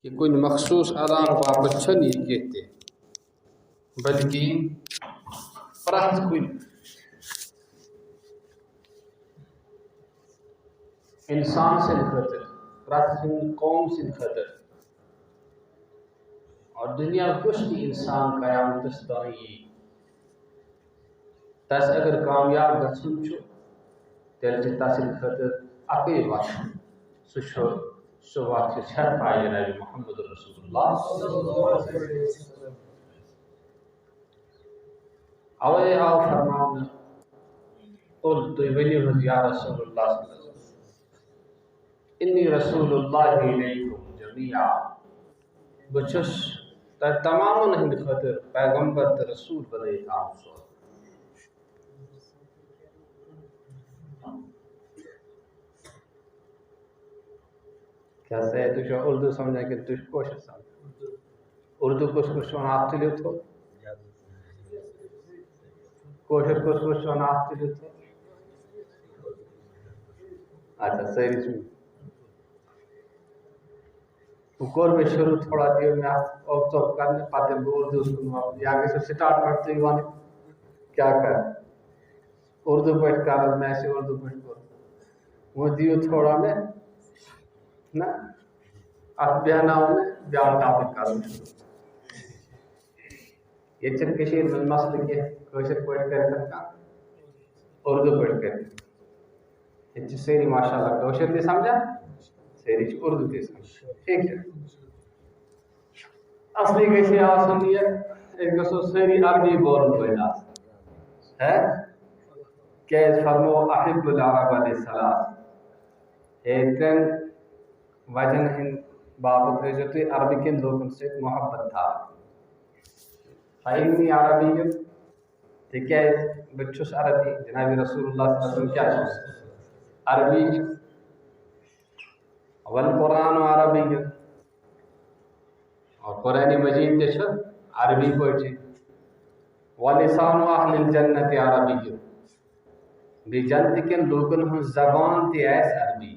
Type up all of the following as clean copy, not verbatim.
کہ کن مخصوص عذاب واپس چھن یہ کہتے بلکہ پرت کن انسان سے خطر پرت قوم سے خطر اور دنیا کشتی انسان قیامت تائیں تس اگر کامیاب گھن تیل تس خطر اکی وقت سہ وقت چھت پائے جناب محمد رسول اللہ اوے آو فرماؤن قل تو ونیو یا رسول اللہ صلی اللہ علیہ وسلم انی رسول اللہ علیکم جمیعا بچس تمام ہند خطر پیغمبر تو رسول بنائی آپ سو کیا سے تو اردو سمجھا کہ تو کوشش سمجھ اردو کچھ آپ تلیو تھو کوشش کچھ آپ تلیو تھو اچھا صحیح سن کور میں شروع تھوڑا دیو میں آپ تو کرنے پاتے اردو سنو یا کہ سٹارٹ کرتے ہی وانے کیا کر اردو پڑھ کر میں سے اردو پڑھ کر وہ دیو تھوڑا میں نا آپ بیاناؤں میں بیان ٹاپک کروں یہ چن کشیر میں مسئلہ کے کوشش پڑھ کر کا اردو پڑھ کر یہ سیری ماشاءاللہ کوشش نہیں سمجھا سیری اردو تے سمجھ ٹھیک ہے اصلی کیسے آسان یہ ایک گسو سیری عربی بولن پہلا ہے کہ فرمو احب العرب علیہ السلام ایتن وجن ہند بابت رجوتی عربی کے لوگوں سے محبت تھا فإنی عربی کہ بچوس عربی جناب رسول اللہ صلی اللہ علیہ وسلم کیا عربی والقرآن عربی اور قرآن مجید دیش عربی پڑھے ولسان اہل الجنت عربی بھی جنت کے لوگن ہوں زبان تی ایس عربی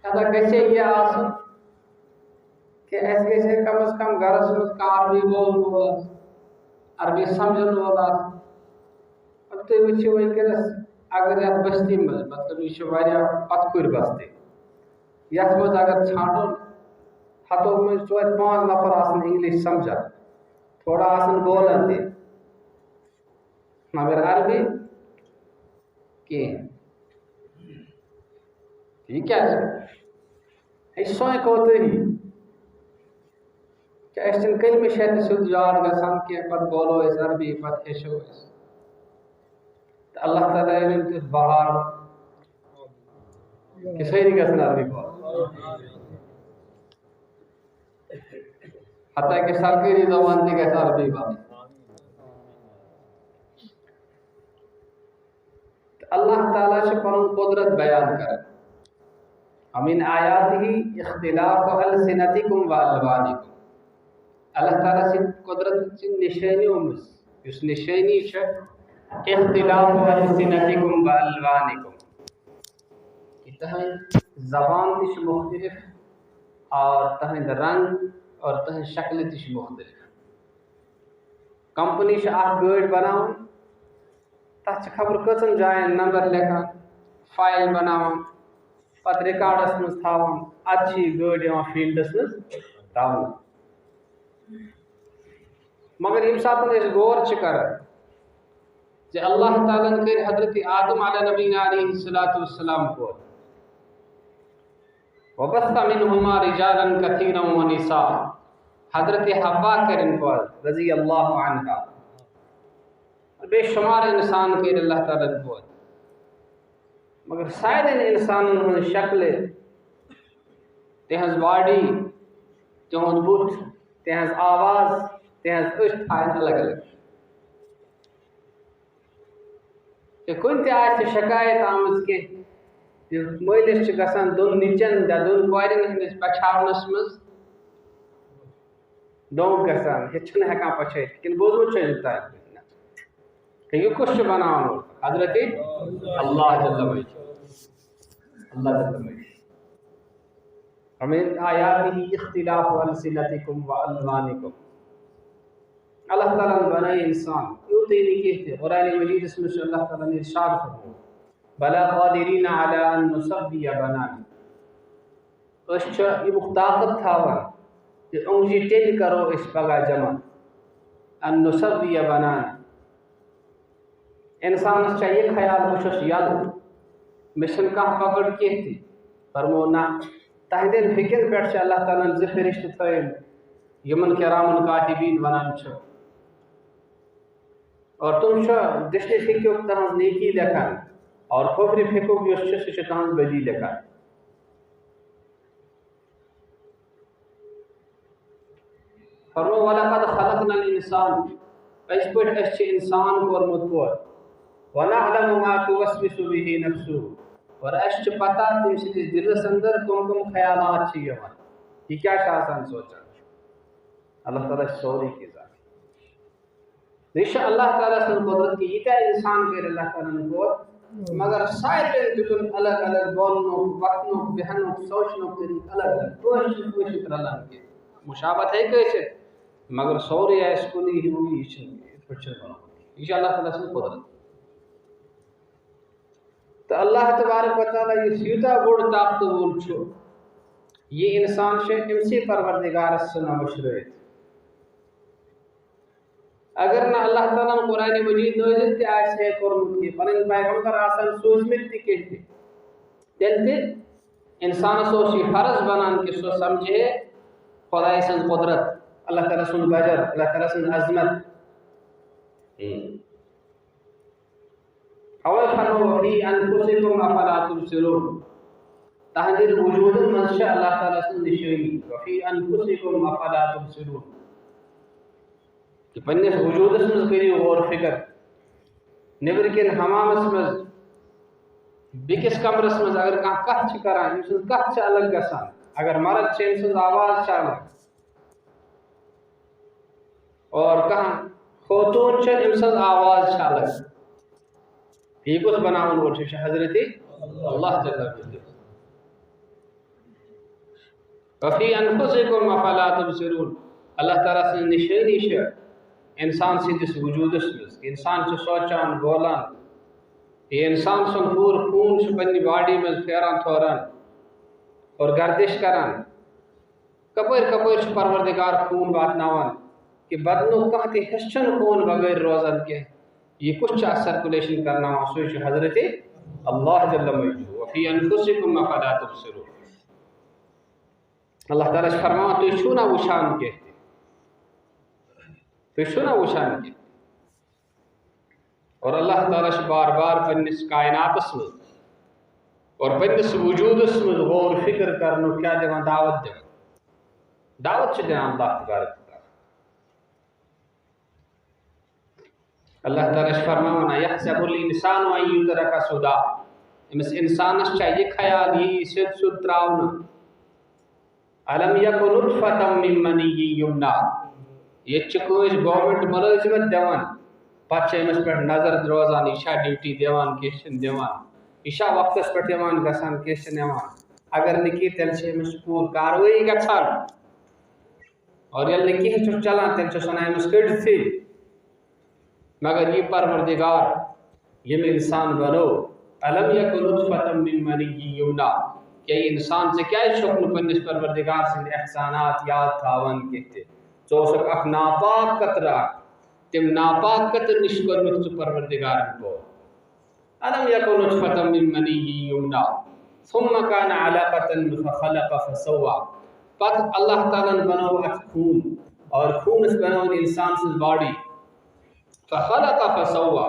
کہتا کیسے یہ آسن کہ ایسے کیسے کم از کم گرس میں عربی بول بولا عربی سمجھن والا اب تو وچ ہوئی کہ اگر یہ بستی میں مطلب یہ واریاہ پتکور بستی یت مز اگر چھانٹو ہتو میں 4-5 نفر آسن انگلش سمجھا تھوڑا آسن بولن تھی مگر عربی کی یہ کیا ہے سوئیں کوتے ہی کہ ایسن کلمہ شہد سود یاد گسان کہ پت بولو اس عربی پت ہشو اس اللہ تعالیٰ علم تس بہار کہ صحیح گسن عربی بول حتیٰ کہ سرکاری زبان تھی کہ عربی بول اللہ تعالیٰ سے پرن قدرت بیان کر امین آیات ہی اختلاف السنتکم و الوانکم اللہ تعالیٰ سے قدرت سے نشانی امس اس نشانی سے اختلاف السنتکم و الوانکم تہن زبان تش مختلف اور تہن رنگ اور تہن شکل تش مختلف کمپنی سے آپ گاڑی بناؤں تک خبر کتن جائیں نمبر لکھان فائل بناوان پت ریکارڈس مز تھاوان اچھی گاڑی فیلڈس مز تھاوان مگر یم سات غور کر اللہ تعالیٰ کر حضرت آدم علیہ نبینا علیہ السلام کو وبث منہما رجالا کثیرا ونساء حضرت حوا کرن کو رضی اللہ عنہ بے شمار انسان کے اللہ تعالیٰ کو مگر سارے انسانوں ہن شکل تہذ باڈی تہذ بت تہذ آواز تہذ اچھ الگ الگ کہ کن تہ شکایت آمز کہ مالس گسان دون نچن یا دون کورین ہندس پچھاونس مز دونک گسان یہ ہکان پچھائت لیکن بوزمت کہ یہ کس بناؤ حضرت اللہ جل وعلا اللہ جل وعلا ومن آیاتہ اختلاف السنتکم والوانکم. اللہ تعالیٰ نے بنائے انسان یوں تو نہیں کہتے. قرآن مجید اس میں سے اللہ تعالیٰ نے ارشاد فرمایا بلا قادرین علی ان نسوی بنانا. اس یہ طاقت تھاون کہ انگی ٹیل کرو اس پگہ جمع ان نسوی بنانا. انسان چاہیے خیال بچس یل مشن کھانا پکڑ کہتی فرمو نہ تہندین فکر پہ اللہ تعالیٰ زٕ فرشت تھٲیِن یمن کرامن کاتبین ونان چھُ اور تم دشنی فکر تہذ نیکی لکھان اور کھوفری فکر یس سہ تہذ بدی لکھان. فرمو وَلَقَدْ خَلَقْنَا الْإِنسَانَ اس پٲٹھۍ أسۍ چھِ انسان کوٚرمُت پور وَنَعْلَمُ مَا تُوَسْوِسُ بِهِ نَفْسُهُ اور اس چھ پتہ تم سندس دلس اندر کم کم خیالات چھ یوان یہ کیا آسان سوچان. اللہ تعالیٰ سوری کی ذات یہ اللہ تعالیٰ سن قدرت کی یہ انسان کر اللہ تعالیٰ نے کو مگر سارے دلن الگ الگ بولنو وقتنو بہنو سوچنو طریق الگ الگ کوشش کر اللہ کے مشابہت ہے کیسے مگر سوری ہے اس کو نہیں ہوئی یہ اللہ تعالیٰ سن قدرت. تو اللہ تبارک و تعالیٰ یہ سیوتا بوڑ طاقت وول چھو یہ انسان سے امسی پروردگار سنا مشروعیت. اگر نہ اللہ تعالیٰ قرآن مجید نازل تہ آسے کورمت کی پنن پیغمبر آسان سوزمت تہ کہتے تیل تہ انسان سوس یہ فرض بنان کہ سو سمجھے خدا سن قدرت اللہ تعالیٰ سن بجر اللہ تعالیٰ سن عظمت. اور فرمو فی انفسکم افلا تبصرون تہندر وجود من اللہ تعالیٰ سن نشانی وفی انفسکم افلا تبصرون کہ پنس وجود من کریو غور فکر. نبر کن حمامس مز بیکس کمرس مز اگر کھانا کت کران ام سن کت الگ گسان اگر مرد ام سن آواز الگ اور کہاں خوتون ام سن آواز الگ یہ کس بناون وول حضرت اللہ جل جلالہ. وفی انفسکم افلا تبصرون اللہ تعالیٰ سے نشانی انسان سندس وجودس مز انسان سوچان بولان یہ انسان سن پور خون پنہ باڈی مز پھیران تھوران اور گردش کران کپر کپر پروردگار خون واتناوان کہ بدنو کھانا تہ حصن خون بغیر روزان کی یہ کچھ سرکولیشن کرنا سو حضرت اللہ جل مجدہ وفی انفسکم افلا تبصرون. اللہ تعالیٰ فرماؤ تو چھو نہ وشان کہتے تو چھو نہ وشان کہتے. اور اللہ تعالیٰ بار بار پنس کائنات میں اور پنس وجود میں غور فکر کرنو کیا دیوان دعوت دیوان دعوت دیوان اللہ تبارک اللہ تعالیٰ فرماؤنا یحسب الانسان ان یترک سدی امس انسانس چاہیے خیال یہ سد سد تراؤنا علم یک نطفۃ من منی یمنا یہ چکوش گورنمنٹ ملازمت دیوان پتہ امس پہ نظر روزان یہ ڈیوٹی دیوان کیشن دیوان یہ وقتس پہ دیوان گسان کیشن دیوان اگر نکی تیل امس پور کاروائی گھان اور یل نکی چلان تیل سنان امس کڑ تھی مگر یہ پروردگار یم انسان بنو علم یک نطفۃ من منی یمنا کہ یہ انسان سے کیا شکن پنس پروردگار سند احسانات یاد تھاون کہتے چوسک اخ ناپاک قطرہ تم ناپاک قطر نش کرمت چھ پروردگار کو علم یک نطفۃ من منی یمنا ثم کان علقۃ فخلق فسوى پس اللہ تعالیٰ بنو ات خون اور خون اس بنو انسان سند باڈی فخلق فسوى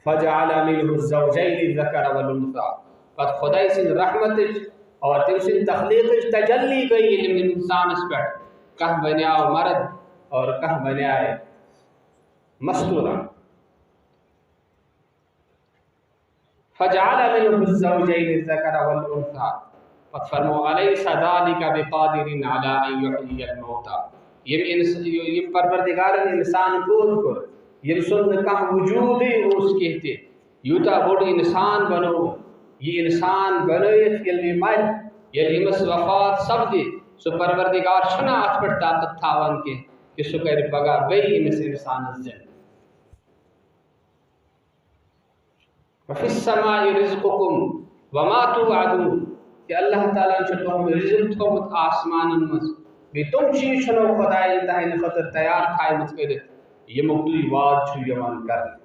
فجعل منه الزوجين الذكر والانثى پس خدای سن رحمت اور تم سن تخلیق تجلی گئی علم انسان اس پر کہ بنیا مرد اور کہ بنیا مستورہ فجعل منه الزوجين الذكر والانثى پس فرمو الیس ذلك بقادر على ان يحيي الموتى یہ پروردگار انسان کو یہ سن کا وجود ہی اس کہتے یوتا بوڑ انسان بنو یہ انسان بنویت علم مر ییٚلہِ أمِس وفات سپدِ سُہ پروردگار چھُنہ اَتھ پٮ۪ٹھ طاقت تھاوان کینٛہہ کہ سُہ کَرِ پگاہ بیٚیہِ أمِس اِنسانَس زِندٕ. وفی السماء رزقکم وما توعدون کہ اللہ تعالیٰ چھُ تُہُنٛد رزق تھوٚومُت آسمانن منٛز بیٚیہِ تِم چیٖز چھُنو خۄدایَن تُہنٛدِ خٲطرٕ تیار تھایمٕژ کٔرِتھ ییٚمیُک تُہۍ وعدٕ چھُ یِوان کرنہٕ.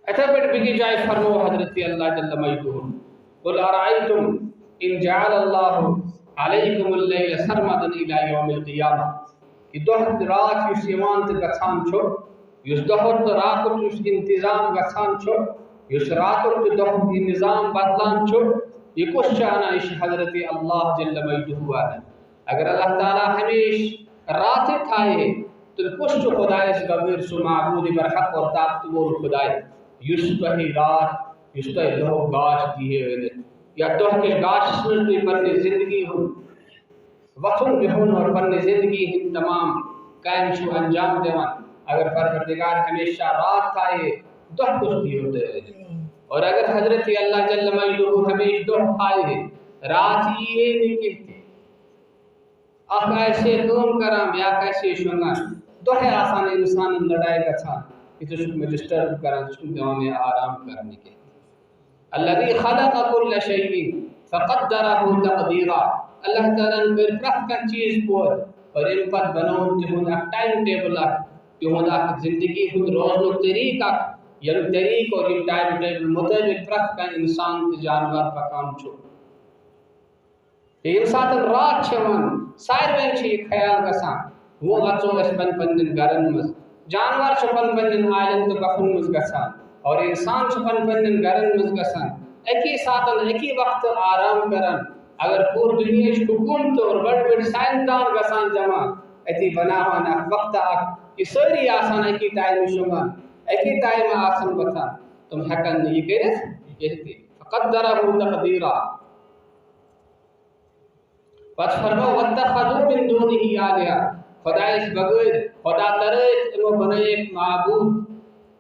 اِتھے پٲٹھۍ بیٚکِس جایہِ فرموو حضرت اللہ جل مجدہ قل ارأيتم ان جعل الله عليكم الليل سرمدا الى يوم القيامة کہ دۄہ رات یُس یِوان تہٕ گژھان چھُ یُس دۄہُک تہٕ راتُک یُس انتظام گژھان چھُ یُس راتُک تہٕ دۄہُک یہِ نظام بدلان چھُ یہ کُس چھُ انان یہِ چھُ حضرت اللہ جل مجدہ انان. اگر اللہ تعالیٰ ہمیشہ راتھے تھایے تیٚلہِ کُس چھُ خۄدایَس بغٲر سُہ معبوٗدِ برحق اور طاقت وول خۄداے یُس تۄہہِ رات یُس تۄہہِ دۄہُک گاش دیہِ أنِتھ یا دۄہ کِس گاشَس منٛز تُہۍ پننہِ زندگی ہُنٛد وۄتھُن بِہُن اور پننہِ زندگی ہٕنٛدۍ تمام کامہِ چھُو انجام دِوان. اگر پروردگار ہمیشہ رات تھایے دۄہ کُس دیو تۄہہِ أنِتھ اور اگر حضرت اللہ جل مجدہ ہمیشہ دۄہ تھایے رات ییے نہٕ کینٛہہ تہِ اکھ آسہِ کٲم کران بیٛاکھ آسہِ شۄنٛگان دۄہے آسان اِنسانن لڑایہِ گژھان کہ ژٕ چھُکھ مےٚ ڈسٹرب کران ژٕ چھُکھ دِوان مےٚ آرام کرنہٕ کینٛہہ. الذی خلق کل شیء فقدرہ تقدیرا اللہ تعالیٰ کٔر پرٛٮ۪تھ کانٛہہ چیٖز پٲدٕ اور اَمہِ پتہٕ بنووُن تِہُنٛد اکھ ٹایم ٹیبل اکھ تِہُنٛد اکھ زندگی ہُنٛد روزنُک طریٖقہٕ اکھ ییٚمہِ طریٖقہٕ اور ییٚمہِ ٹایم ٹیبل مُطٲبق پرٛٮ۪تھ کانٛہہ اِنسان تہٕ جانور پکان چھُ. ییٚمہِ ساتہٕ رات چھِ یِوان ساروٕے چھُ یہِ خیال گژھان وۄنۍ اژو أسۍ پنٕنٮ۪ن گرن منٛز. جانور چھِ پنٕنٮ۪ن عالٮ۪ن تہٕ کفن منٛز گژھان اور انسان چھُ پنٕنٮ۪ن گرن منٛز گژھان اکی ساتہٕ اکی وقتہٕ آرام کران. اگر پوٗرٕ دُنیہٕچ حکوٗمت اور بٔڑۍ بٔڑۍ ساینسدان گژھان جمع اتی بناوان اکھ وقتہ اکھ یہِ سٲری آسان اکی ٹایمہٕ شۄنٛگان اکی ٹایمہٕ آسان وۄتھان تِم ہٮ۪کن نہٕ یہِ کٔرِتھ کینٛہہ تہِ. فقدرہ تقدیرا. پتہٕ فرموو واتخذوا من دونہ آلہہ خۄدایس بغٲر خۄدا ترٲیتھ یِمو بنٲیِکھ معبوٗد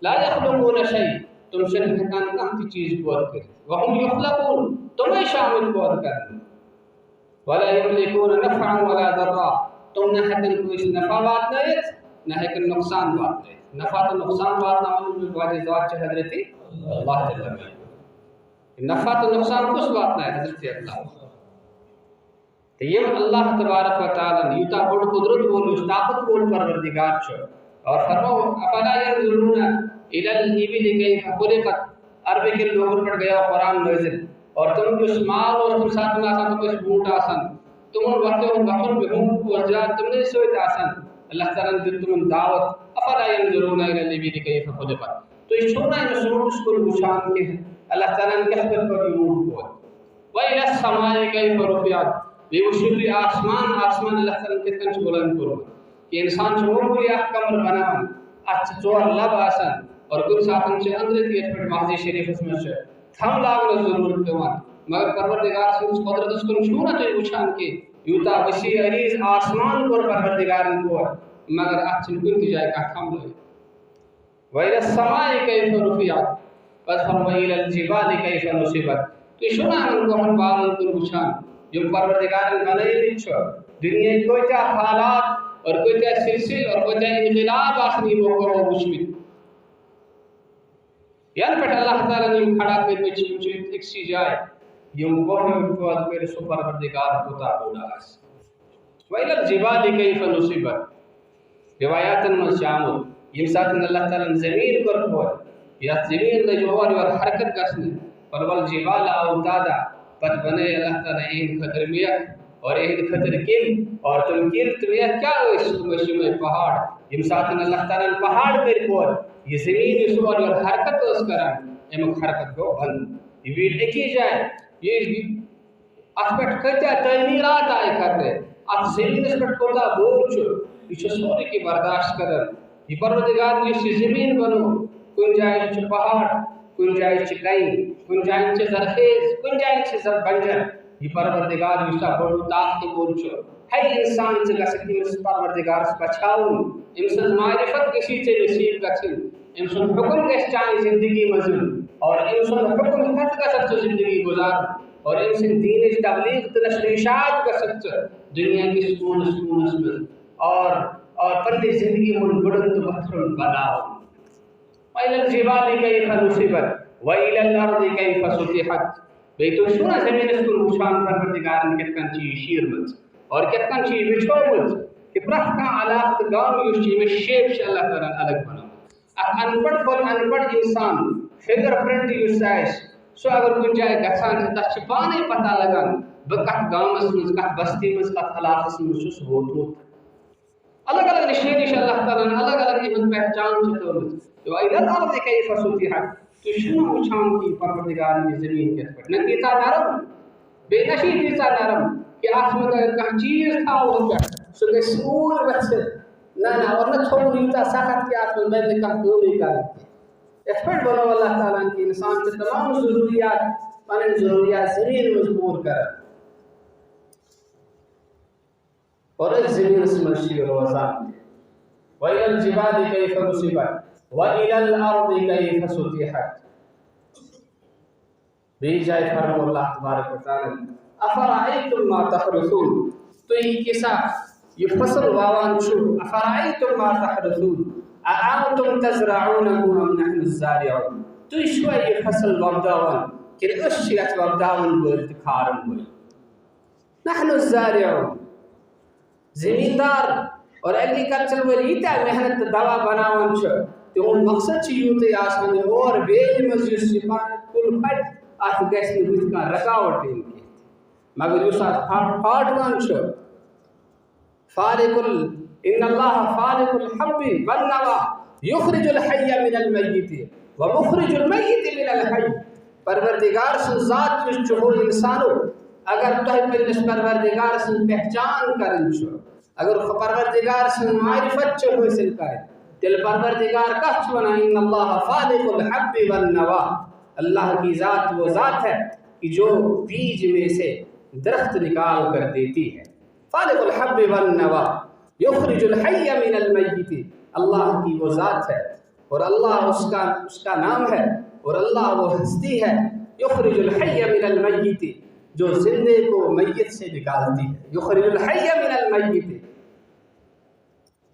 لا یخلقون شیء تِم چھِنہٕ ہٮ۪کان کانٛہہ تہِ چیٖز پٲدٕ کٔرِتھ وہم یخلقون تِمے چھِ آمٕتۍ پٲدٕ کرنہٕ ولا یملکون نفعا ولا ضرا تِم نہ ہٮ۪کن کٲنٛسہِ نفع واتنٲیِتھ نہ ہٮ۪کن نۄقصان واتنٲیِتھ. نفع تہٕ نۄقصان واتناونُک واجہِ ذات چھِ حضرت اللہ جل مجدہ. نفع تہٕ نۄقصان کُس واتنایہِ حضرت اللہ تہٕ یِم اللہ تبارک و تعالیٰ یوٗتاہ بوٚڑ قدرت وول یُس طاقت وول پروردگار چھُ اور فرموو افلا ينظرون الى الابل كيف خلقت. عربی کٮ۪ن لوگن پٮ۪ٹھ گٔیو قرآن نٲزِل اور تِم یُس مال اوس تَمہِ ساتہٕ آسان تِم ٲسۍ بوٗٹ آسان تِمن وۄتھُن بِہُن اوس زیادٕ تِمنٕے سۭتۍ آسان. اللہ تعالیٰ ہن دیُت تِمن دعوت افلا ينظرون الى الابل كيف خلقت. تُہۍ چھِو نہ أمِس اوٗنٛٹس کُن وٕچھان کینٛہہ اللہ تعالیٰ ہن کِتھ پٲٹھۍ کوٚر یہِ اوٗنٛٹ پٲدٕ. والى السماء كيف رفعت. بیٚیہِ وٕچھِو تُہۍ آسمان اللہ تعالیٰ ہن کِتھ کٔنۍ چھُ بُلنٛد کوٚرمُت کہ اِنسان چھُ معموٗلی اکھ کمرٕ بناوان اتھ چھِ 4 لب آسان اور کُنہِ ساتہٕ چھِ أنٛدرٕ تہِ یِتھ پٲٹھۍ مسجد شریٖفس منٛز چھِ تھم لاگنٕچ ضروٗرت پیٚوان مگر پروردگار سٕنٛدِس قۄدرتس کُن چھُو نہ تُہۍ وٕچھان کینٛہہ یوٗتاہ وسیع عریٖض آسمان کوٚر پروردگارن پٲدٕ مگر اتھ چھُنہٕ کُنہِ تہِ جایہِ کانٛہہ تھم لٲگِتھ. والى السماء كيف رفعت. پتہٕ فرموو الى الجبال كيف نصبت. تُہۍ چھِو نہ یِمن دۄہن بالن کُن وٕچھان یِم پروردگارن بنٲومٕتۍ چھِ دُنیہٕکۍ کۭتیاہ حالات اور کۭتیاہ سلسلہٕ اور کۭتیاہ انقلاب آسن یِمو کوٚرو وٕچھمٕتۍ ینہٕ پٮ۪ٹھ اللہ تعالیٰ ہن یِم کھڑا کٔرمٕتۍ چھِ یِم چھِ أکسٕے جایہِ یِم کوٚرمُت پٲدٕ کٔرِتھ سُہ پروردگار کوٗتاہ بوٚڑ آسہِ. والى الجبال كيف نصبت. روایاتن منٛز چھِ آمُت ییٚمہِ ساتہٕ اللہ تعالیٰ ہن زمیٖن کوٚر پٲدٕ یتھ زمیٖن لٔج اورٕ یورٕ حرکت گژھنہِ والجبال اوتادا. پتہٕ بنٲے اللہ تعالیٰ یِہنٛدِ خٲطرٕ میکھ اور یِہنٛدِ خٲطرٕ کِلۍ اور تِم کِلۍ تہٕ میکھ کیٛاہ ٲسۍ تِم ٲسۍ یِمے پہاڑ. ییٚمہِ ساتہٕ اللہ تعالیٰ ہن پہاڑ کٔرۍ پٲدٕ یہِ زمیٖن یُس اورٕ یورٕ حرکت ٲس کران امیُک حرکت گوٚو بنٛد. یہِ ویٖٹھ أکی جایہِ اتھ پٮ۪ٹھ کۭتیاہ تعمیٖرات آیہِ کرنہٕ اتھ زمیٖنس پٮ۪ٹھ کوٗتاہ بوٚڑ چھُ یہِ چھُ سورُے کینٛہہ برداشت کران. یہِ پروردگار یُس یہِ زمیٖن بنوو کُنہِ جایہِ چھُ پہاڑ کُنہِ جایہِ چھِ کنہِ کُنہِ جایہِ چھِ زرخیز کُنہِ جایہِ چھِ بنجر. یہِ پروردگار یوٗتاہ بوٚڑ طاقتہٕ وول چھُ ہے انسان ژٕ گژھکھ أمِس پروردگارس پچھاوُن أمۍ سٕنٛز معرفت گژھی ژےٚ نصیٖب گژھٕنۍ أمۍ سُنٛد حُکم گژھِ چانہِ زندگی منٛز یُن اور أمۍ سُنٛد حُکم ہٮ۪تھ گژھکھ ژٕ زندگی گُزارُن اور ان سے دین تبلیغ تشریشات کا سچ دنیا کی سکون میں اور پنی زندگی من بڑند پتھر بناؤ وَإِلَى الْجِبَالِ كَيْفَ نُصِبَتْ وَإِلَى الْأَرْضِ كَيْفَ سُطِحَتْ بیتو شونا زمین اس کو مشان پروردگار نے کتکن چی شیر مز اور کتکن چی بچھو مز کہ پرخ کا علاقت گام یوش چی میں شیپ شاء اللہ تعالیٰ الگ بنا انپڑھ پر انپڑھ انسان فگر پرنٹ یوز آئیس سو اگر کن جائے گھسان سے تحچ پانے پتا لگان بکت گام اس مز کت بستی مز کت علاق اس مز اس ہوت الگ الگ نشینش اللہ تعالیٰ الگ الگ احمد پہچان چطور مز وَإِلَى الْأَرْضِ كَيْفَ سُطِحَتْ تو شنو اچھان کی پروردگار نے زمین کے پر نہ تیسا نرم بے نشی تیسا نرم کہ آسمان اگر کہاں چیز تھا وہ کیا سو کہ سکول بچے نہ ورنہ چھوڑی تا سخت کے آسمان میں نے کہا کیوں نہیں کہا ایکسپرٹ بنو اللہ تعالیٰ کی انسان کے تمام ضروریات پانے ضروریات زمین مجبور کر اور اس زمین سے مرشی روزان وَإِلَى الْجِبَالِ كَيْفَ نُصِبَتْ وَإِلَى الْأَرْضِ كَيْفَ سُطِحَتْ بیجائے فرم اللہ تبارک و تعالی افرائیتم ما تحرثون تو یہ کسا یہ فصل واوان شو افرائیتم ما تحرثون اَأَنْتُمْ تَزْرَعُونَهُ أَمْ نَحْنُ الزَّارِعُونَ تو شو یہ فصل وابداوان کہ اشیت وابداوان بولت کھارم ہوئی نحن الزَّارِعُونَ زمیندار اور ایگریکلچر والی تا محنت دوا بناون چھ تو ان مقصد چھ یوتے آسان اور بیل مزید سپاہ کل پھٹ آت گیس نے بوت کا رکاوٹ ان کی مگر جو ساتھ پھاٹ وان چھ ان اللہ فارق الحب والنوا یخرج الحی من المیت ومخرج المیت من الحی پروردگار سے ذات جو انسانو اگر تو پنس پروردگار سے پہچان کرن چھ اگر پروردگار سے معرفت چھ حاصل کرے دل پروردگار کہت بنا ان اللہ فالق الحب والنوا اللہ کی ذات وہ ذات ہے کہ جو بیج میں سے درخت نکال کر دیتی ہے فالق الحب والنوا یخرج الحی من المیت اللہ کی وہ ذات ہے اور اللہ اس کا نام ہے اور اللہ وہ ہستی ہے یخرج الحی من المیت جو زندے کو میت سے نکالتی ہے یخرج الحی من المیت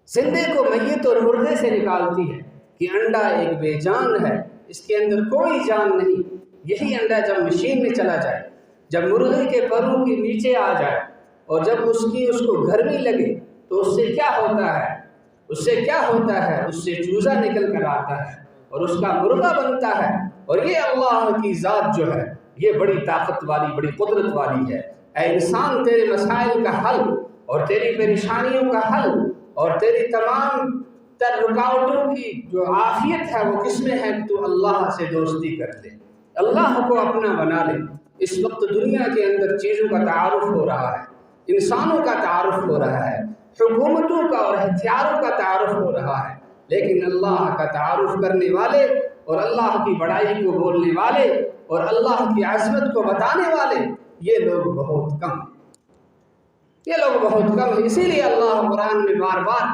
زندے کو میت اور مردے سے نکالتی ہے کہ انڈا ایک بے جان ہے اس کے اندر کوئی جان نہیں یہی انڈا جب مشین میں چلا جائے جب مرغے کے پروں کے نیچے آ جائے اور جب اس کو گرمی لگے تو اس سے کیا ہوتا ہے اس سے چوزا نکل کر آتا ہے اور اس کا مرغہ بنتا ہے اور یہ اللہ کی ذات جو ہے یہ بڑی طاقت والی بڑی قدرت والی ہے اے انسان تیرے مسائل کا حل اور تیری پریشانیوں کا حل اور تیری تمام تر رکاوٹوں کی جو عافیت ہے وہ کس میں ہے کہ تو اللہ سے دوستی کر لے اللہ کو اپنا بنا لے اس وقت دنیا کے اندر چیزوں کا تعارف ہو رہا ہے انسانوں کا تعارف ہو رہا ہے حکومتوں کا اور ہتھیاروں کا تعارف ہو رہا ہے لیکن اللہ کا تعارف کرنے والے اور اللہ کی بڑائی کو بولنے والے اور اللہ کی عظمت کو بتانے والے یہ لوگ بہت کم ہیں اسی لیے اللہ قرآن میں بار بار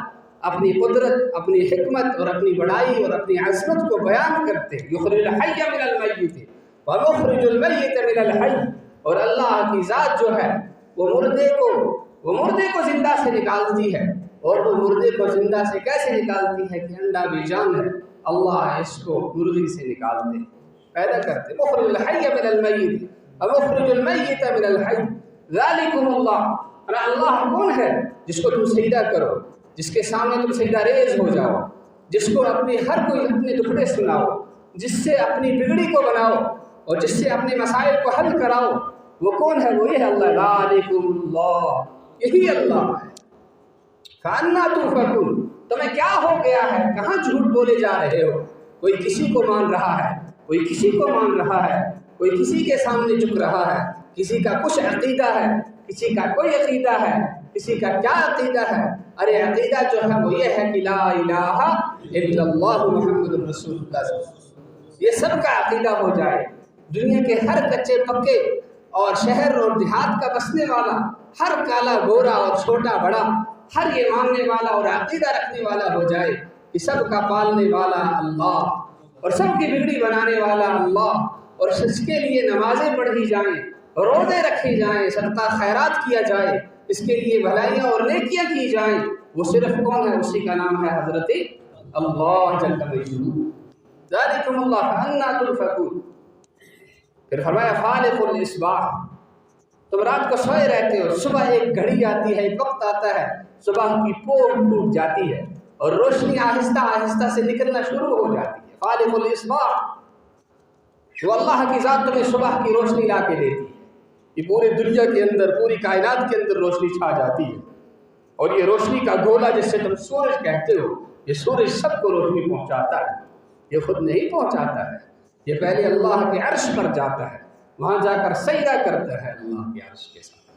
اپنی قدرت اپنی حکمت اور اپنی بڑائی اور اپنی عظمت کو بیان کرتے یخرج الحی من المیت ومخرج المیت من الحی اور اللہ کی ذات جو ہے وہ مردے کو زندہ سے نکالتی ہے اور وہ مردے کو زندہ سے کیسے نکالتی ہے کہ انڈا بے جان ہے اللہ اس کو مرغی سے نکالتے پیدا کرتے مخرج الحی من المیت ومخرج المیت من الحی ذالکم اللہ اللہ کون ہے جس کو تم سجدہ کرو جس کے سامنے تم سجدہ ریز ہو جاؤ جس کو ہر کوئی اپنے دکھڑے سناؤ جس سے اپنی بگڑی کو بناؤ اور جس سے اپنے مسائل کو حل کراؤ وہ کون ہے وہ یہ ہے اللہ ذالکم اللہ یہی اللہ ہے فَأَنَّا تُؤْفَكُونَ تمہیں کیا ہو گیا ہے کہاں جھوٹ بولے جا رہے ہو کوئی کسی کو مان رہا ہے کوئی کسی کو مان رہا ہے کوئی کسی کے سامنے جھک رہا ہے کسی کا کچھ عقیدہ ہے کسی کا کوئی عقیدہ ہے کسی کا کیا عقیدہ ہے ارے عقیدہ جو ہے وہ یہ ہے کہ لا الہ الا اللہ محمد رسول اللہ یہ سب کا عقیدہ ہو جائے دنیا کے ہر کچے پکے اور شہر اور دیہات کا بسنے والا ہر کالا گورا اور چھوٹا بڑا ہر یہ ماننے والا اور عقیدہ رکھنے والا ہو جائے کہ سب کا پالنے والا اللہ اور سب کی بگڑی بنانے والا اللہ اور اس کے لیے نمازیں پڑھی جائیں روزے رکھے جائیں، صدقہ خیرات کیا جائے، اس کے لیے بھلائیاں اور نیکیاں کی جائیں، وہ صرف کون ہے؟ اسی کا نام ہے حضرت اللہ جل مجدہ۔ ذالکم اللہ فانا تؤفکون۔ پھر فرمایا فالق الاصباح، تم رات کو سوئے رہتے ہو، صبح ایک گھڑی آتی ہے، ایک وقت آتا ہے، صبح کی پوک ٹوٹ جاتی ہے اور روشنی آہستہ آہستہ سے نکلنا شروع ہو جاتی ہے۔ فالق الاصباح، وہ اللہ کی ذات تمہیں صبح کی روشنی لا کے دیتی ہے، یہ پوری دنیا کے اندر، پوری کائنات کے اندر روشنی چھا جاتی ہے، اور یہ روشنی کا گولا جس سے تم سورج کہتے ہو، یہ سورج سب کو روشنی پہنچاتا ہے، یہ خود نہیں پہنچاتا ہے، یہ پہلے اللہ کے عرش پر جاتا ہے، وہاں جا کر سجدہ کرتا ہے اللہ کے عرش کے ساتھ،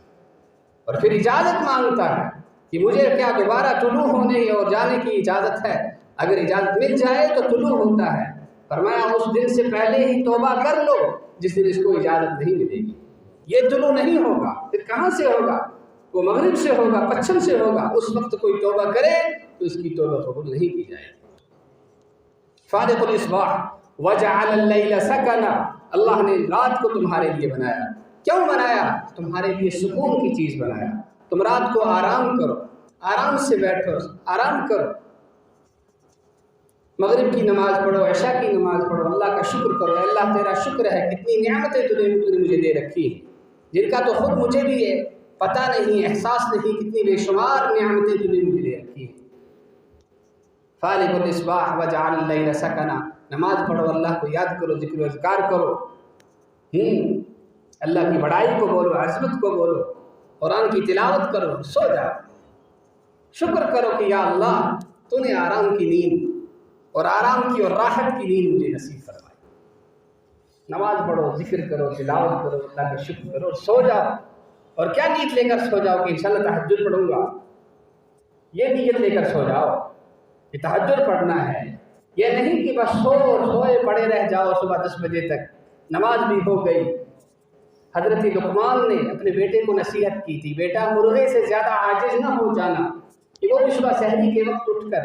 اور پھر اجازت مانگتا ہے کہ مجھے کیا دوبارہ طلوع ہونے اور جانے کی اجازت ہے؟ اگر اجازت مل جائے تو طلوع ہوتا ہے۔ فرمایا اس دن سے پہلے ہی توبہ کر لو جس دن اس کو اجازت نہیں ملے گی، یہ طلوع نہیں ہوگا، پھر کہاں سے ہوگا؟ وہ مغرب سے ہوگا، پچھم سے ہوگا، اس وقت کوئی توبہ کرے تو اس کی توبہ قبول نہیں کی جائے گی۔ فالق الاصباح وجعل اللیل سکنا، اللہ نے رات کو تمہارے لیے بنایا، کیوں بنایا؟ تمہارے لیے سکون کی چیز بنایا، تم رات کو آرام کرو، آرام سے بیٹھو، آرام کرو، مغرب کی نماز پڑھو، عشاء کی نماز پڑھو، اللہ کا شکر کرو، اللہ تیرا شکر ہے کتنی نعمتیں تو نے مجھے دے رکھی ہیں، جن کا تو خود مجھے بھی ہے پتہ نہیں، احساس نہیں، کتنی بے شمار نعمتیں تو نے مجھے دے رکھی ہیں۔ فالق الاصباح وجعل اللیل سکنا، نماز پڑھو، اللہ کو یاد کرو، ذکر و اذکار کرو، اللہ کی بڑائی کو بولو، عظمت کو بولو، قرآن کی تلاوت کرو، سو جاؤ، شکر کرو کہ یا اللہ تو نے آرام کی نیند اور آرام کی اور راحت کی نیند مجھے نصیب فرمائی۔ نماز پڑھو، ذکر کرو، تلاوت کرو، اللہ کا شکر کرو، سو جاؤ، اور کیا نیت لے کر سو جاؤ کہ انشاءاللہ تہجد پڑھوں گا، یہ نیت لے کر سو جاؤ کہ تہجد پڑھنا ہے، یہ نہیں کہ بس سوئے پڑے رہ جاؤ صبح 10 بجے تک، نماز بھی ہو گئی۔ حضرت لقمان نے اپنے بیٹے کو نصیحت کی تھی، بیٹا مرغے سے زیادہ عاجز نہ ہو جانا کہ وہ بھی صبح سحری کے وقت اٹھ کر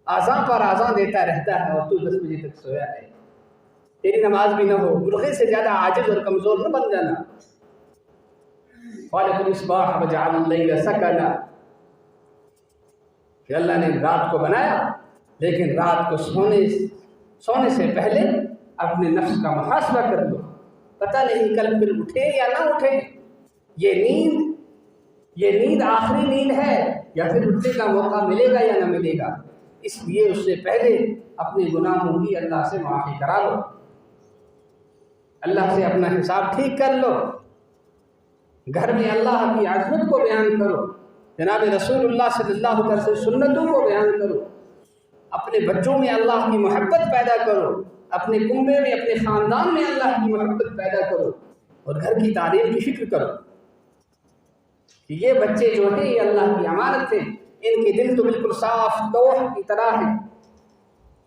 آذان پر آذان دیتا رہتا ہے اور تو 10 بجے تک سویا ہے، تیری نماز بھی نہ ہو، مرغے سے زیادہ عاجز اور کمزور نہ بن جانا۔ فالق الاصباح وجعل اللیل سکنا، کہ اللہ نے رات کو بنایا، لیکن رات کو سونے سے پہلے اپنے نفس کا محاسبہ کر لو، پتہ نہیں کل پھر اٹھے یا نہ اٹھے، یہ نیند آخری نیند ہے یا پھر اٹھنے کا موقع ملے گا یا نہ ملے گا، اس لیے اس سے پہلے اپنے گناہوں کی اللہ سے معافی کرا لو، اللہ سے اپنا حساب ٹھیک کر لو، گھر میں اللہ کی عظمت کو بیان کرو، جناب رسول اللہ صلی اللہ علیہ وسلم سنتوں کو بیان کرو، اپنے بچوں میں اللہ کی محبت پیدا کرو، اپنے کنبے میں، اپنے خاندان میں اللہ کی محبت پیدا کرو، اور گھر کی تعلیم کی فکر کرو کہ یہ بچے جو ہیں یہ اللہ کی امانت ہیں، ان کے دل تو بالکل صاف لوح کی طرح ہیں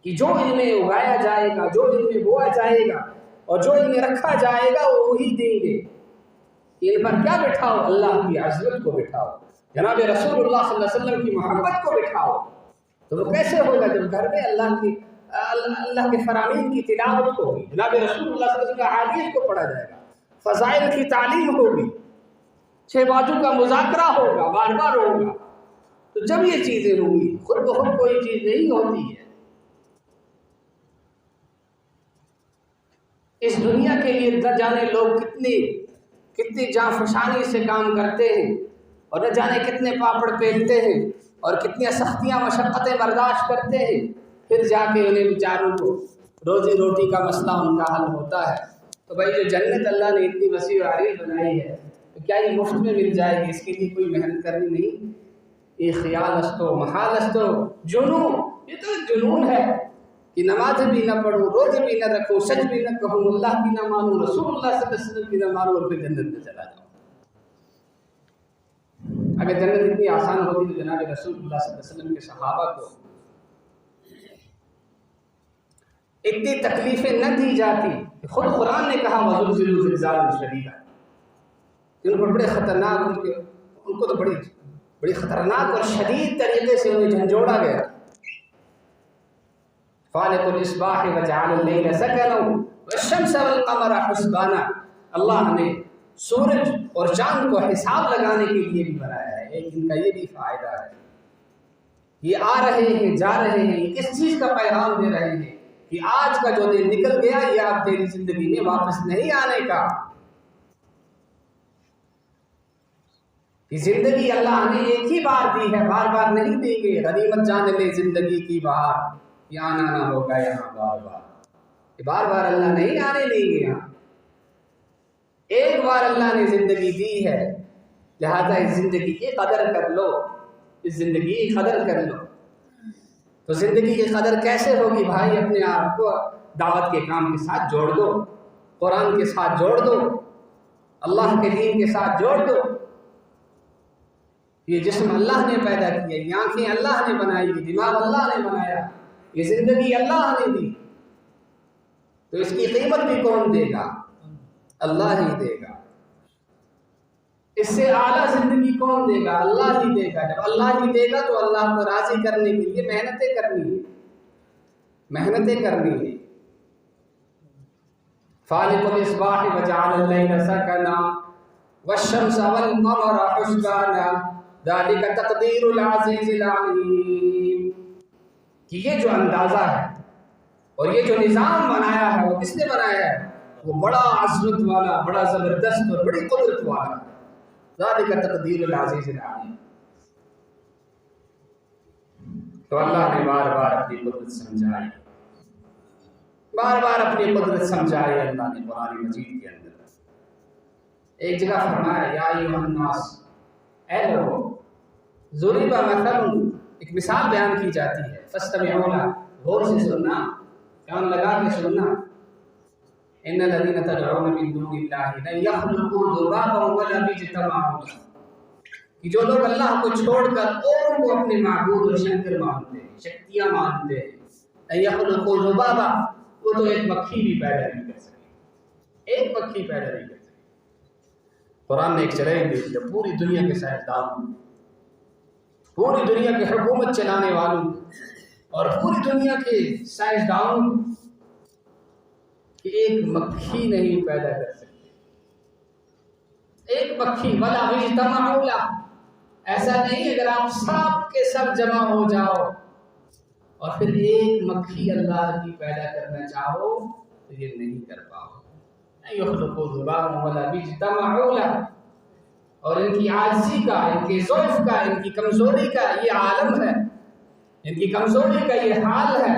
کہ جو ان میں اگایا جائے گا، جو ان میں بویا جائے گا اور جو ان میں رکھا جائے گا وہ وہی دیں گے۔ ان پر کیا بٹھاؤ؟ اللہ کی عظمت کو بٹھاؤ، جناب رسول اللہ صلی اللہ علیہ وسلم کی محبت کو بٹھاؤ، تو وہ کیسے ہوگا؟ جب گھر میں اللہ کے فرامین کی تلاوت ہوگی، جناب رسول اللہ صلی اللہ علیہ وسلم کا حدیث کو پڑھا جائے گا، فضائل کی تعلیم ہوگی، 6 باتوں کا مذاکرہ ہوگا، بار بار ہوگا، تو جب یہ چیزیں ہوں گی، خود بخود کوئی چیز نہیں ہوتی ہے۔ اس دنیا کے لیے نہ جانے لوگ کتنی جانفشانی سے کام کرتے ہیں، اور نہ جانے کتنے پاپڑ پھیلتے ہیں اور کتنی سختیاں مشقتیں برداشت کرتے ہیں، پھر جا کے انہیں بیچاروں کو روزی روٹی کا مسئلہ ان کا حل ہوتا ہے۔ تو بھائی جو جنت اللہ نے اتنی وسیع و عریض بنائی ہے تو کیا یہ مفت میں مل جائے گی؟ اس کے لیے کوئی محنت کرنی نہیں، یہ خیال استو محال استو جنون، یہ تو جنون ہے کہ نماز بھی نہ پڑھوں، روزے بھی نہ رکھوں، سچ بھی نہ کہوں، اللہ کی نہ مانوں، رسول اللہ صلی اللہ علیہ وسلم کی نہ مانوں، اور پھر جنت میں چلا جاؤں۔ اگر جنت اتنی آسان ہوتی تو جناب رسول اللہ صلی اللہ علیہ وسلم کے صحابہ کو اتنی تکلیفیں نہ دی جاتی۔ خود قرآن نے کہا وَزُلْزِلُوا زِلْزَالًا شَدِيدًا، ان کو بڑے خطرناک، ان کو تو بڑی خطرناک اور شدید طریقے سے انہیں جھنجھوڑا گیا۔ فالق الاصباح وجعل اللیل سکنا والشمس والقمر حسبانا، اللہ نے سورج اور چاند کو حساب لگانے کے لیے بھی بنایا ہے۔ ایک ان کا یہ بھی فائدہ ہے، یہ آ رہے ہیں جا رہے ہیں، یہ کس چیز کا پیغام دے رہے ہیں کہ آج کا جو دن نکل گیا یہ آپ تیری زندگی میں واپس نہیں آنے کا۔ کہ زندگی اللہ نے ایک ہی بار دی ہے، بار بار نہیں دیں گے۔ غنیمت جان لے زندگی کی بہار، یہاں آنا ہوگا یہاں بار بار، کہ بار بار اللہ نہیں آنے دیں گے یہاں۔ ایک بار اللہ نے زندگی دی ہے، لہذا اس زندگی کی قدر کر لو، اس زندگی کی قدر کر لو۔ تو زندگی کی قدر کیسے ہوگی بھائی؟ اپنے آپ کو دعوت کے کام کے ساتھ جوڑ دو، قرآن کے ساتھ جوڑ دو، اللہ کے دین کے ساتھ جوڑ دو۔ یہ جسم اللہ نے پیدا کیا، یہ آنکھیں اللہ نے بنائی، یہ دماغ اللہ نے بنایا، یہ زندگی اللہ نے دی، تو اس کی قیمت بھی کون دے گا؟ اللہ ہی دے گا۔ اس سے اعلیٰ زندگی کون دے گا؟ اللہ ہی دے گا۔ جب اللہ ہی دے گا تو اللہ کو راضی کرنے کے لیے محنتیں کرنی ہے، محنتیں کرنی ہے۔ فالق الاصباح وجعل الليل سكنا والشمس والقمر حسبانا ذلك تقدیر العزیز العلیم، کہ یہ جو اندازہ ہے اور یہ جو نظام بنایا ہے وہ کس نے بنایا ہے؟ وہ بڑا عظمت والا، بڑا زبردست اور بڑی قدرت والا، ذلك تقدیر العزیز العلیم۔ تو اللہ نے بار بار اپنی قدرت سمجھائی، بار بار اپنی قدرت سمجھائی اللہ نے قرآن مجید کے اندر۔ ایک جگہ فرمایا یا ایھا الناس، اے لوگو، ضرب مثل، ایک مثال بیان کی جاتی ہے، فاستمعوا لها، غور سے سننا، کان لگا کے سننا، ان الذین تدعون من دون اللہ لن یخلقوا ذبابا ولو اجتمعوا له، کہ جو لوگ اللہ کو چھوڑ کر اوروں کو اپنے معبود اور شنکر مانتے ہیں، شکتیاں مانتے ہیں، لن یخلقوا ذبابا، وہ تو ایک مکھی بھی پیدا نہیں کر سکے، ایک مکھی پیدا نہیں کر سکے۔ قرآن نے ایک چیلنج دے دیا پوری دنیا کے سائنسدانوں، پوری دنیا کی حکومت چلانے والوں اور پوری دنیا کے سائنسدانوں کہ ایک مکھی نہیں پیدا کر سکتے، ایک مکھی، وَلَا اجْتَمَعُوا لَهُ، ایسا نہیں اگر آپ سب کے سب جمع ہو جاؤ اور پھر ایک مکھی اللہ کی پیدا کرنا چاہو تو یہ نہیں کر پاؤ۔ يخلقوا ذبابا ولا اجتمعوا له، اور ان کی عاجزی کا، ان کے ضعف کا، ان کی کمزوری کا یہ عالم ہے، ان کی کمزوری کا یہ حال ہے۔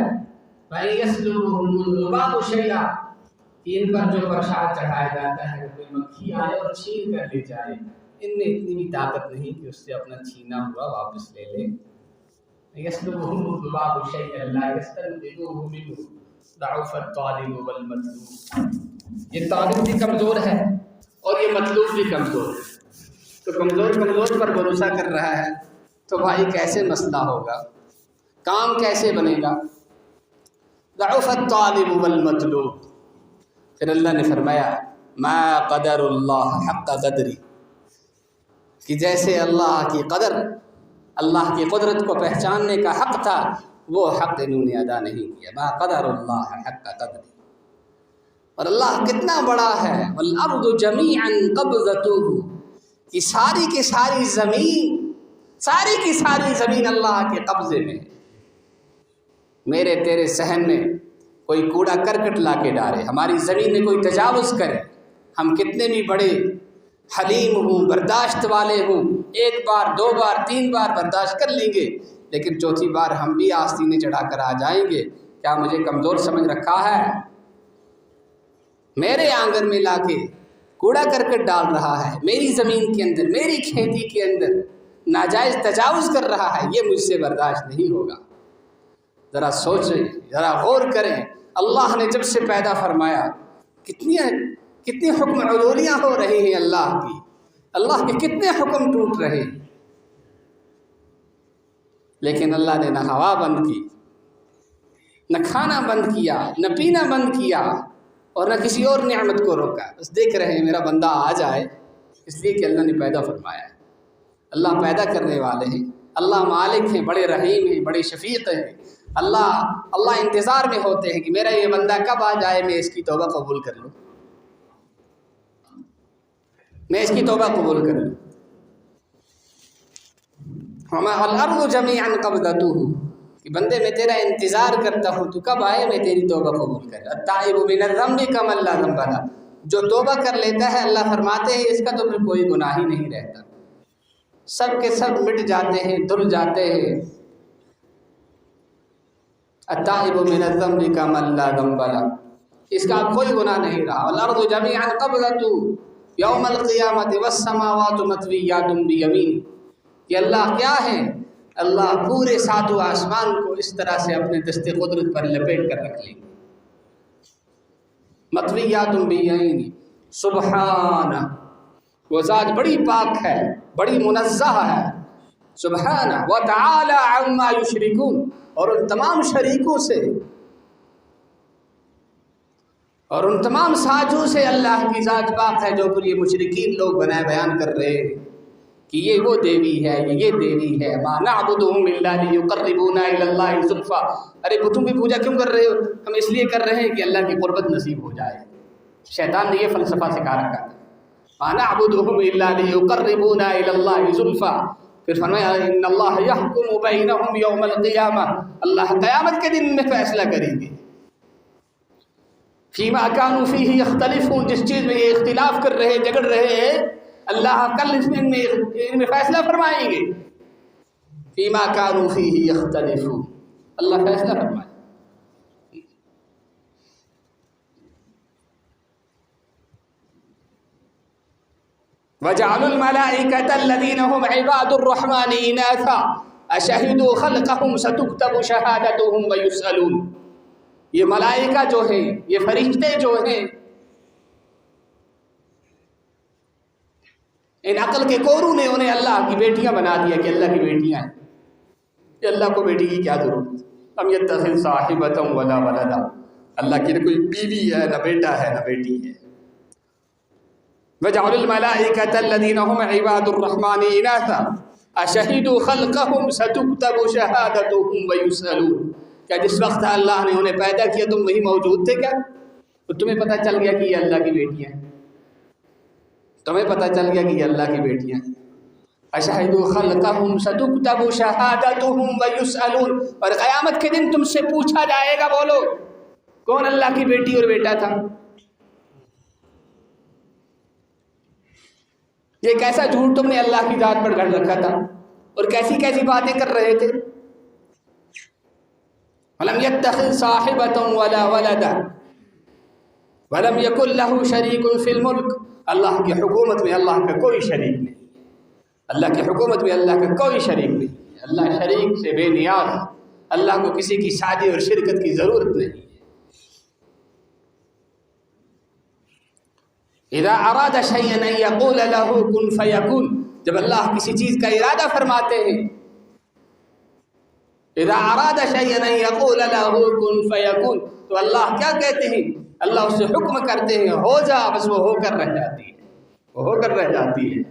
فَإِن يَسْلُبْهُمُ الذُّبَابُ شَيْئًا، کہ ان پر جو پرچار چڑھایا جاتا ہے کوئی مکھی آئے اور چھین کر لے جائے، ان میں اتنی بھی طاقت نہیں کہ اس سے اپنا چھینا ہوا واپس لے لے۔ يَسْلُبْهُمُ الذُّبَابُ شَيْئًا لَا يَسْتَنقِذُوهُ مِنْهُ ضَعُفَ الطَّالِبُ وَالْمَطْلُوبُ، یہ طالب بھی کمزور ہے اور یہ مطلوب بھی کمزور ہے۔ تو کمزور پر بھروسہ کر رہا ہے تو بھائی کیسے مسئلہ ہوگا، کام کیسے بنے گا؟ ضعف الطالب والمطلوب۔ پھر اللہ نے فرمایا ما قدر اللہ حق قدری، کہ جیسے اللہ کی قدر، اللہ کی قدرت کو پہچاننے کا حق تھا وہ حق انہوں نے ادا نہیں کیا۔ ما قدر اللہ حق قدری، اور اللہ کتنا بڑا ہے، والارض جمیعا قبضتہ، کہ ساری کی ساری زمین، ساری کی ساری زمین اللہ کے قبضے میں ہے۔ میرے تیرے صحن میں کوئی کوڑا کرکٹ لا کے ڈالے، ہماری زمین میں کوئی تجاوز کرے، ہم کتنے بھی بڑے حلیم ہوں، برداشت والے ہوں، ایک بار دو بار تین بار برداشت کر لیں گے، لیکن چوتھی بار ہم بھی آستینے چڑھا کر آ جائیں گے۔ کیا مجھے کمزور سمجھ رکھا ہے؟ میرے آنگن میں لا کے کوڑا کرکٹ ڈال رہا ہے، میری زمین کے اندر، میری کھیتی کے اندر ناجائز تجاوز کر رہا ہے، یہ مجھ سے برداشت نہیں ہوگا۔ ذرا سوچیں، ذرا غور کریں، اللہ نے جب سے پیدا فرمایا کتنی حکم عدولیاں ہو رہی ہیں اللہ کی، اللہ کے کتنے حکم ٹوٹ رہے ہیں، لیکن اللہ نے نہ ہوا بند کی، نہ کھانا بند کیا، نہ پینا بند کیا، اور نہ کسی اور نعمت کو روکا۔ بس دیکھ رہے ہیں میرا بندہ آ جائے، اس لیے کہ اللہ نے پیدا فرمایا ہے۔ اللہ پیدا کرنے والے ہیں، اللہ مالک ہیں، بڑے رحیم ہیں، بڑے شفیق ہیں۔ اللہ انتظار میں ہوتے ہیں کہ میرا یہ بندہ کب آ جائے، میں اس کی توبہ قبول کر لوں۔ میں اس کی توبہ قبول کر لوں. الارض جمیعا قبضتہ، کہ بندے میں تیرا انتظار کرتا ہوں تو کب آئے میں تیری توبہ قبول کر. التائب من الذنب کمن لا ذنب لہ، جو توبہ کر لیتا ہے اللہ فرماتے ہیں اس کا تو پھر کوئی گناہ ہی نہیں رہتا، سب کے سب مٹ جاتے ہیں، دھل جاتے ہیں. التائب من الذنب کمن لا ذنب لہ، اس کا اب کوئی گناہ نہیں رہا. الارض جمیعا قبضتہ یوم القیامۃ والسماوات مطویات بیمینہ، کہ اللہ کیا ہے؟ اللہ پورے ساتوں آسمان کو اس طرح سے اپنے دست قدرت پر لپیٹ کر رکھ لیں گے. مطویات بیمینہ، سبحانہ، وہ ذات بڑی پاک ہے، بڑی منزہ ہے. سبحانہ وتعالی عما یشرکون، اور ان تمام شریکوں سے اور ان تمام ساجوں سے اللہ کی ذات پاک ہے جو پھر یہ مشرکین لوگ بنائے بیان کر رہے ہیں کہ یہ وہ دیوی ہے، یہ دیوی ہے. ما نعبدهم الا ليقربونا الى الله زلفا، ارے بتوں کی پوجا کیوں کر رہے ہو؟ ہم اس لیے کر رہے ہیں کہ اللہ کی قربت نصیب ہو جائے. شیطان نے یہ فلسفہ سکھا رکھا تھا. ما نعبدهم الا ليقربونا الى الله زلفا، پھر فرمایا ان اللہ یحکم بینہم یوم القیامہ، اللہ قیامت کے دن میں فیصلہ کریں گے. فیما کانوا فیہ یختلفون، جس چیز میں یہ اختلاف کر رہے جگڑ رہے ہیں اللہ کل اس میں ان میں فیصلہ فرمائیں گے. فیما کانوا فیہ یختلفون، اللہ فیصلہ فرمائے. وَجَعَلُوا الْمَلَائِكَةَ الَّذِينَ هُمْ عِبَادُ الرَّحْمَنِ إِنَاثًا أَشَهِدُوا خَلْقَهُمْ سَتُكْتَبُ شَهَادَتُهُمْ وَيُسْأَلُونَ. یہ ملائکہ جو ہیں، یہ فرشتے جو ہیں، ان عقل کے کوروں نے انہیں اللہ کی بیٹیاں بنا دیا کہ اللہ کی بیٹیاں ہیں. کہ اللہ کو بیٹی کی کیا ضرورت؟ لم يتخذ صاحبة ولا ولدا، اللہ کی نہ کوئی بیوی ہے، نہ بیٹا ہے، نہ بیٹی ہے. وَجَعَلُوا الْمَلَائِكَةَ الَّذِينَ هُمْ عِبَادُ الرَّحْمَنِ إِنَاثًا أَشَهِدُوا خَلْقَهُمْ سَتُكْتَبُ شَهَادَتُهُمْ وَيُسْأَلُونَ. کیا جس وقت اللہ نے انہیں پیدا کیا تم وہی موجود تھے کیا؟ تو تمہیں پتہ چل گیا کہ یہ اللہ کی بیٹیاں ہیں؟ تمہیں پتہ چل گیا کہ یہ اللہ کی بیٹیاں ہیں. أَشَهِدُوا خَلْقَهُمْ سَتُكْتَبُ شَهَادَتُهُمْ وَيُسْأَلُونَ، اور قیامت کے دن تم سے پوچھا جائے گا، بولو کون اللہ کی بیٹی اور بیٹا تھا؟ یہ کیسا جھوٹ تم نے اللہ کی ذات پر گھڑ رکھا تھا اور کیسی کیسی باتیں کر رہے تھے. وَلَمْ يَتَّخِذْ صَاحِبَةً وَلَا وَلَدًا وَلَمْ يَكُنْ لَهُ شَرِيكٌ فِي الْمُلْكِ. اللہ کی حکومت میں اللہ کا کوئی شریک نہیں، اللہ کی حکومت میں اللہ کا کوئی شریک نہیں. اللہ شریک سے بے نیاز، اللہ کو کسی کی ساجی اور شرکت کی ضرورت نہیں. اذا اراد شيئا ان يقول له كن فيكون، جب اللہ کسی چیز کا ارادہ فرماتے ہیں، اذا اراد شيئا ان يقول له كن فيكون، تو اللہ کیا کہتے ہیں؟ اللہ اس سے حکم کرتے ہیں ہو جا، بس وہ ہو کر رہ جاتی ہے، وہ ہو کر رہ جاتی ہے.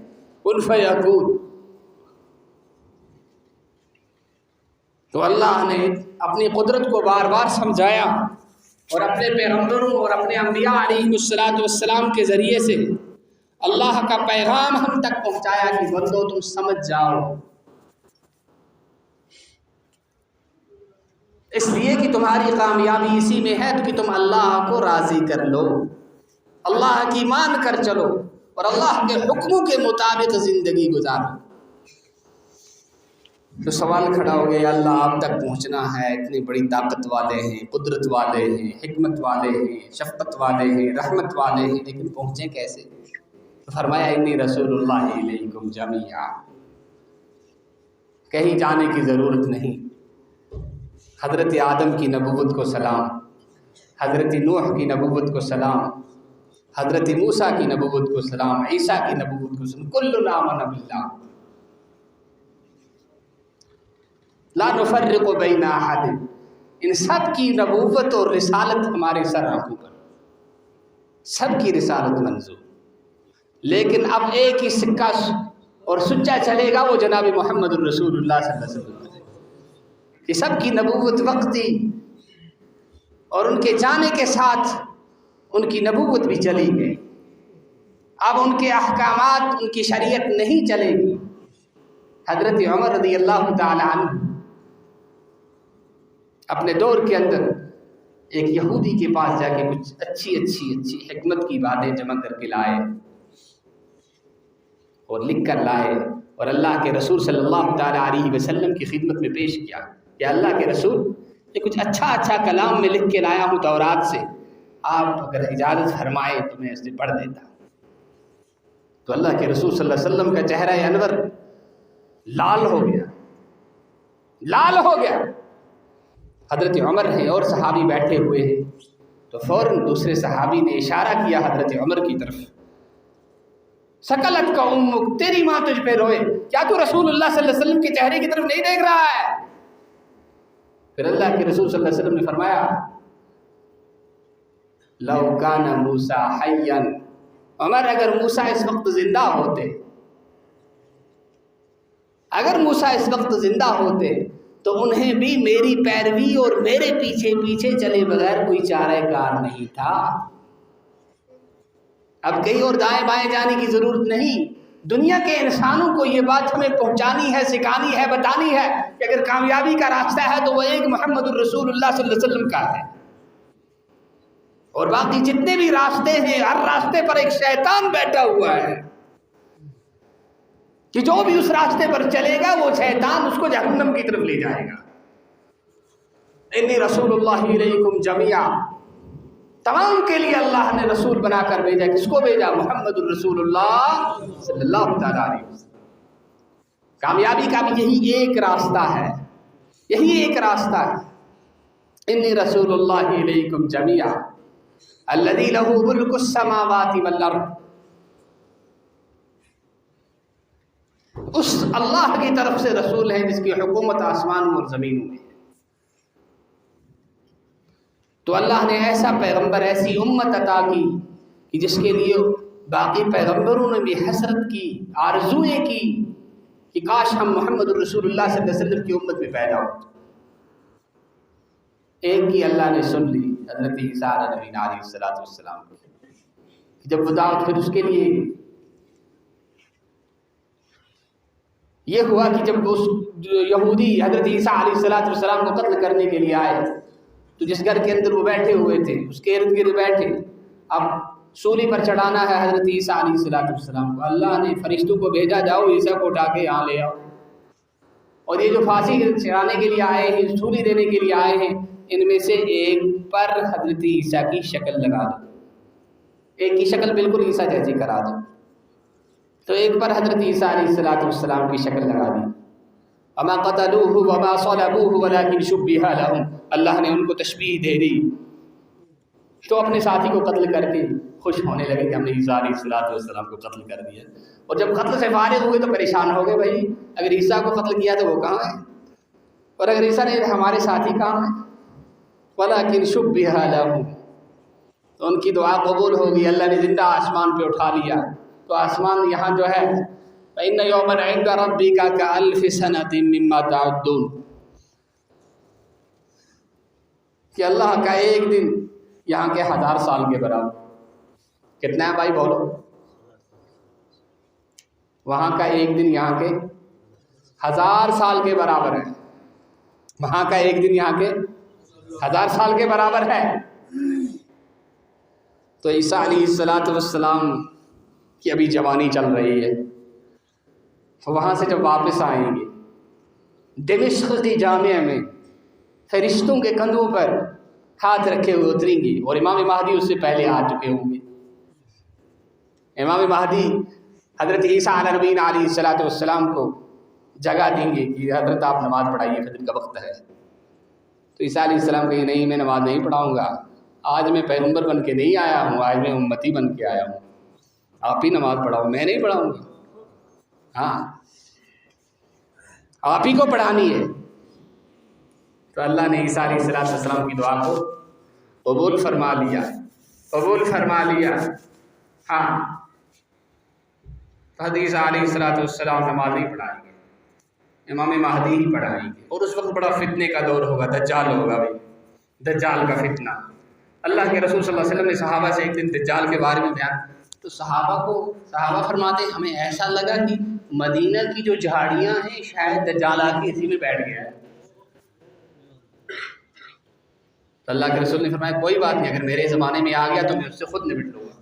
کن فیکون. تو اللہ نے اپنی قدرت کو بار بار سمجھایا اور اپنے پیغمبروں اور اپنے انبیاء علیہ السلام کے ذریعے سے اللہ کا پیغام ہم تک پہنچایا کہ بندو تم سمجھ جاؤ، اس لیے کہ تمہاری کامیابی اسی میں ہے کہ تم اللہ کو راضی کر لو، اللہ کی مان کر چلو اور اللہ کے حکموں کے مطابق زندگی گزارو. تو سوال کھڑا ہو گیا، اللہ آپ تک پہنچنا ہے، اتنی بڑی طاقت والے ہیں، قدرت والے ہیں، حکمت والے ہیں، شفقت والے ہیں، رحمت والے ہیں، لیکن پہنچیں کیسے؟ تو فرمایا انی رسول اللہ الیکم جمیعا، کہیں جانے کی ضرورت نہیں. حضرت آدم کی نبوت کو سلام، حضرت نوح کی نبوت کو سلام، حضرت موسیٰ کی نبوت کو سلام، عیسیٰ کی نبوت کو سلام. کل آمن باللہ لا نفرق بین احد، ان سب کی نبوت اور رسالت ہمارے سر آنکھوں پر، سب کی رسالت منظور. لیکن اب ایک ہی سکہ اور سچا چلے گا، وہ جناب محمد الرسول اللہ صلی اللہ علیہ وسلم، کہ سب کی نبوت وقتی اور ان کے جانے کے ساتھ ان کی نبوت بھی چلی گئی. اب ان کے احکامات، ان کی شریعت نہیں چلے گی۔ حضرت عمر رضی اللہ تعالی عنہ اپنے دور کے اندر ایک یہودی کے پاس جا کے کچھ اچھی حکمت کی باتیں جمع کر کے لائے اور لکھ کر لائے، اور اللہ کے رسول صلی اللہ تعالی علیہ وسلم کی خدمت میں پیش کیا کہ اللہ کے رسول یہ کچھ اچھا کلام میں لکھ کے لایا ہوں تورات سے، آپ اگر اجازت فرمائے تو میں اسے پڑھ دیتا ہوں۔ تو اللہ کے رسول صلی اللہ علیہ وسلم کا چہرہ انور لال ہو گیا۔ حضرت عمر ہیں اور صحابی بیٹھے ہوئے ہیں، تو فوراً دوسرے صحابی نے اشارہ کیا حضرت عمر کی طرف، سکلت کا امک، تیری ماں تجھ پہ روئے، کیا تو رسول اللہ صلی اللہ علیہ وسلم کے چہرے کی طرف نہیں دیکھ رہا ہے؟ پھر اللہ کے رسول صلی اللہ علیہ وسلم نے فرمایا لو کان موسیٰ حیا، عمر اگر موسیٰ اس وقت زندہ ہوتے تو انہیں بھی میری پیروی اور میرے پیچھے چلے بغیر کوئی چارہ کار نہیں تھا۔ اب کہیں اور دائیں بائیں جانے کی ضرورت نہیں، دنیا کے انسانوں کو یہ بات ہمیں پہنچانی ہے، سکھانی ہے، بتانی ہے کہ اگر کامیابی کا راستہ ہے تو وہ ایک محمد الرسول اللہ صلی اللہ علیہ وسلم کا ہے، اور باقی جتنے بھی راستے ہیں ہر راستے پر ایک شیطان بیٹھا ہوا ہے کہ جو بھی اس راستے پر چلے گا وہ شیطان اس کو جہنم کی طرف لے جائے گا۔ انی رسول اللہ علیکم جمیعا، تمام کے لیے اللہ نے رسول بنا کر بھیجا۔ کس کو بھیجا؟ محمد الرسول اللہ صلی اللہ تعالی علیہ وسلم۔ کامیابی کا بھی یہی ایک راستہ ہے، انی رسول اللہ علیکم جمیعا الذی لہ ملک السماوات والارض، اس اللہ کی طرف سے رسول ہے جس کی حکومت آسمانوں اور زمینوں میں ہے۔ تو اللہ نے ایسا پیغمبر، ایسی امت عطا کی کہ جس کے لیے باقی پیغمبروں نے بھی حسرت کی، آرزوئیں کی کہ کاش ہم محمد الرسول اللہ صلی اللہ علیہ وسلم کی امت میں پیدا ہو۔ ایک کی اللہ نے سن لی، حضرت عیسیٰ علیہ السلام کو، جب وہ دعوت پھر اس کے لیے یہ ہوا کہ جب اس یہودی حضرت عیسیٰ علیہ السلام کو قتل کرنے کے لیے آئے تو جس گھر کے اندر وہ بیٹھے ہوئے تھے اس کے ارد گرد بیٹھے، اب سولی پر چڑھانا ہے حضرت عیسیٰ علیہ السلام کو، اللہ نے فرشتوں کو بھیجا جاؤ عیسیٰ کو اٹھا کے یہاں لے آؤ، اور یہ جو پھانسی چڑھانے کے لیے آئے ہیں، سولی دینے کے لیے آئے ہیں، ان میں سے ایک پر حضرت عیسیٰ کی شکل لگا دو، ایک کی شکل بالکل عیسیٰ جیسی کرا دو۔ تو ایک پر حضرت عیسیٰ علیہ السلام کی شکل لگا دی، وما قتلوه وما صلبوه ولكن شبه لهم، اللہ نے ان کو تشبیہ دے دی، تو اپنے ساتھی کو قتل کر کے خوش ہونے لگے کہ ہم نے عیسیٰ علیہ السلام کو قتل کر دیا، اور جب قتل سے فارغ ہوئے تو پریشان ہو گئے، بھائی اگر عیسیٰ کو قتل کیا تو وہ کہاں ہے، اور اگر عیسیٰ نے ہمارے ساتھی کہاں ہیں؟ ولكن شبه لهم، تو ان کی دعا قبول ہوگی، اللہ نے زندہ آسمان پہ اٹھا لیا، تو آسمان یہاں جو ہے فَإِنَّ يَوْمًا عِنْدَ رَبِّكَ كَأَلْفِ سَنَةٍ مِّمَّا تَعُدُّونَ، کہ اللہ کا ایک دن یہاں کے 1000 سال کے برابر، کتنا ہے بھائی بولو؟ وہاں کا ایک دن یہاں کے 1000 سال کے برابر ہے، وہاں کا ایک دن یہاں کے 1000 سال کے برابر ہے۔ تو عیسیٰ علیہ السلام کی ابھی جوانی چل رہی ہے، وہاں سے جب واپس آئیں گے دمشق کی جامعہ میں فرشتوں کے کندھوں پر ہاتھ رکھے ہوئے اتریں گے، اور امام مہدی اس سے پہلے آ چکے ہوں گے۔ امام مہدی حضرت عیسیٰ علیہ نبینا علیہ السلام کو جگہ دیں گے کہ حضرت آپ نماز پڑھائیے، فجر کا وقت ہے۔ تو عیسیٰ علیہ السلام کہیں نہیں، میں نماز نہیں پڑھاؤں گا، آج میں پیغمبر بن کے نہیں آیا ہوں، آج میں امتی بن کے آیا ہوں، آپ ہی نماز پڑھاؤ، میں نہیں پڑھاؤں گا، ہاں آپ ہی کو پڑھانی ہے۔ تو اللہ نے عیسیٰ علیہ السلام کی دعا کو قبول فرما لیا، ہاں حضرت عیسیٰ علیہ السلام نماز نہیں پڑھائیں گے، امام مہدی ہی پڑھائیں گے، اور اس وقت بڑا فتنے کا دور ہوگا، دجال ہوگا، بھائی دجال کا فتنہ۔ اللہ کے رسول صلی اللہ علیہ وسلم نے صحابہ سے ایک دن دجال کے بارے میں بیان تو صحابہ فرماتے ہیں ہمیں ایسا لگا کہ مدینہ کی جو جھاڑیاں ہیں شاید دجال آ کے اسی میں بیٹھ گیا ہے۔ تو اللہ کے رسول نے فرمایا کوئی بات نہیں، اگر میرے زمانے میں آ گیا تو میں اس سے خود نمٹ لوں گا۔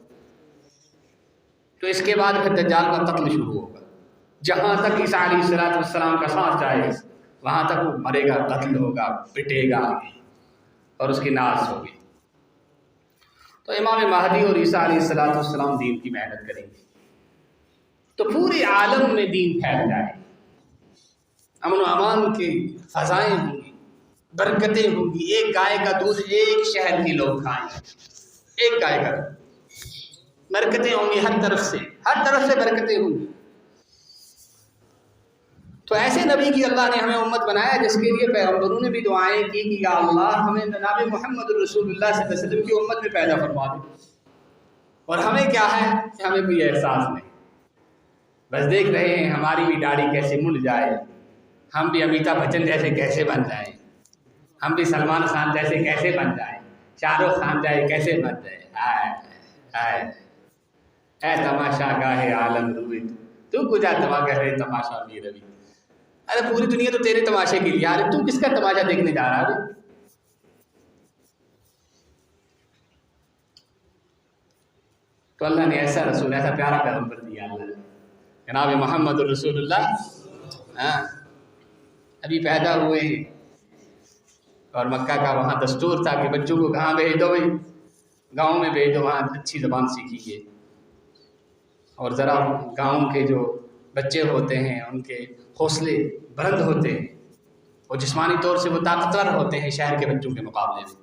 تو اس کے بعد پھر دجال کا قتل شروع ہوگا، جہاں تک عیسیٰ علیہ السلام کا سانس جائے وہاں تک وہ مرے گا، قتل ہوگا، پٹے گا اور اس کی ناس ہوگی۔ تو امام مہدی اور عیسیٰ علیہ السلام دین کی محنت کریں گے تو پورے عالم میں دین پھیل جائے، امن و امان کی فضائیں ہوں گی، برکتیں ہوں گی۔ ایک گائے کا دودھ ایک شہر کے لوگ کھائیں، ایک گائے کا دودھ، برکتیں ہوں گی، ہر طرف سے برکتیں ہوں گی۔ تو ایسے نبی کی اللہ نے ہمیں امت بنایا جس کے لیے پیغمبروں نے بھی دعائیں کی کہ یا اللہ ہمیں جناب محمد الرسول اللہ صلی اللہ علیہ وسلم کی امت میں پیدا فرما دے۔ اور ہمیں کیا ہے کہ ہمیں کوئی احساس نہیں، بس دیکھ رہے ہیں ہماری بھی داڑھی کیسے مڑ جائے، ہم بھی امیتابھ بچن جیسے کیسے بن جائیں، ہم بھی سلمان خان جیسے کیسے بن جائیں، شاہ رخ خان جائے کیسے بن جائے۔ اے تماشا گاہ عالم روی تو کجا تماشا تماشا بھی روی۔ ارے پوری دنیا تو تیرے تماشے کے لیے، ارے تو کس کا تماشا دیکھنے جا رہا ہے؟ تو اللہ نے ایسا رسول، ایسا پیارا پیغمبر دیا اللہ نے، جناب محمد الرسول اللہ۔ ابھی پیدا ہوئے ہیں اور مکہ کا وہاں دستور تھا کہ بچوں کو کہاں بھیج دو بھائی، گاؤں میں بھیج دو، وہاں اچھی زبان سیکھیے۔ اور ذرا گاؤں کے جو بچے ہوتے ہیں ان کے حوصلے بلند ہوتے ہیں اور جسمانی طور سے وہ طاقتور ہوتے ہیں شہر کے بچوں کے مقابلے میں،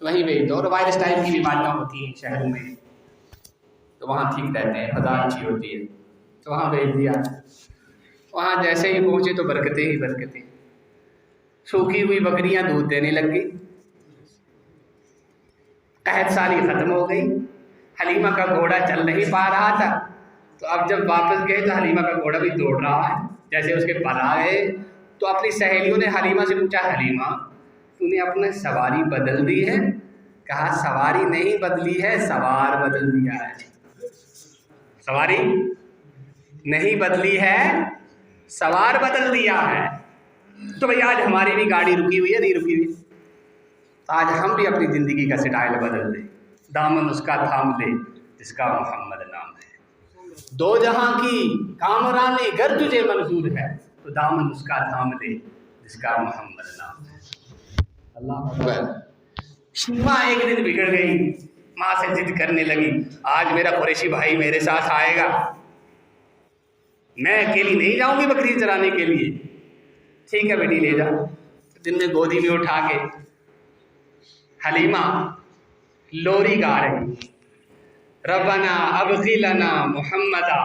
تو وہیں بھیج دو۔ اور وائرس ٹائپ کی بیماریاں ہوتی ہیں شہروں میں تو وہاں ٹھیک رہتے ہیں، فضا اچھی ہوتی ہے، تو وہاں بھیج دیا۔ وہاں جیسے ہی پہنچے تو برکتیں ہی برکتیں، سوکھی ہوئی بکریاں دودھ دینے لگ گئی، قحط ساری ختم ہو گئی، حلیمہ کا گھوڑا چل نہیں پا رہا تھا، تو اب جب واپس گئے تو حلیمہ کا گھوڑا بھی دوڑ رہا ہے، جیسے اس کے پر آئے تو اپنی سہیلیوں نے حلیمہ سے پوچھا حلیمہ تو نے اپنا سواری بدل دی ہے؟ کہا سواری نہیں بدلی ہے، سوار بدل دیا ہے۔ سواری نہیں بدلی ہے، سوار بدل دیا ہے۔ تو بھئی آج ہماری بھی گاڑی رکی ہوئی ہے، نہیں رکی ہوئی؟ آج ہم بھی اپنی زندگی کا سٹائل بدل دیں، دامن اس کا تھام لے جس کا محمد نام ہے۔ دو جہاں کی کامرانی گر تجھے منظور ہے تو دامن اس کا تھام لے جس کا محمد نام ہے۔ اللہ اکبر۔ ماں ایک دن بگڑ گئی، ماں سے ضد کرنے لگی، آج میرا قریشی بھائی میرے ساتھ آئے گا، میں اکیلی نہیں جاؤں گی بکری چرانے کے لیے۔ ٹھیک ہے بیٹی لے جاؤ۔ دن میں گودی میں اٹھا کے حلیمہ لوری گا رہی، ربنا ابغی لنا محمدا،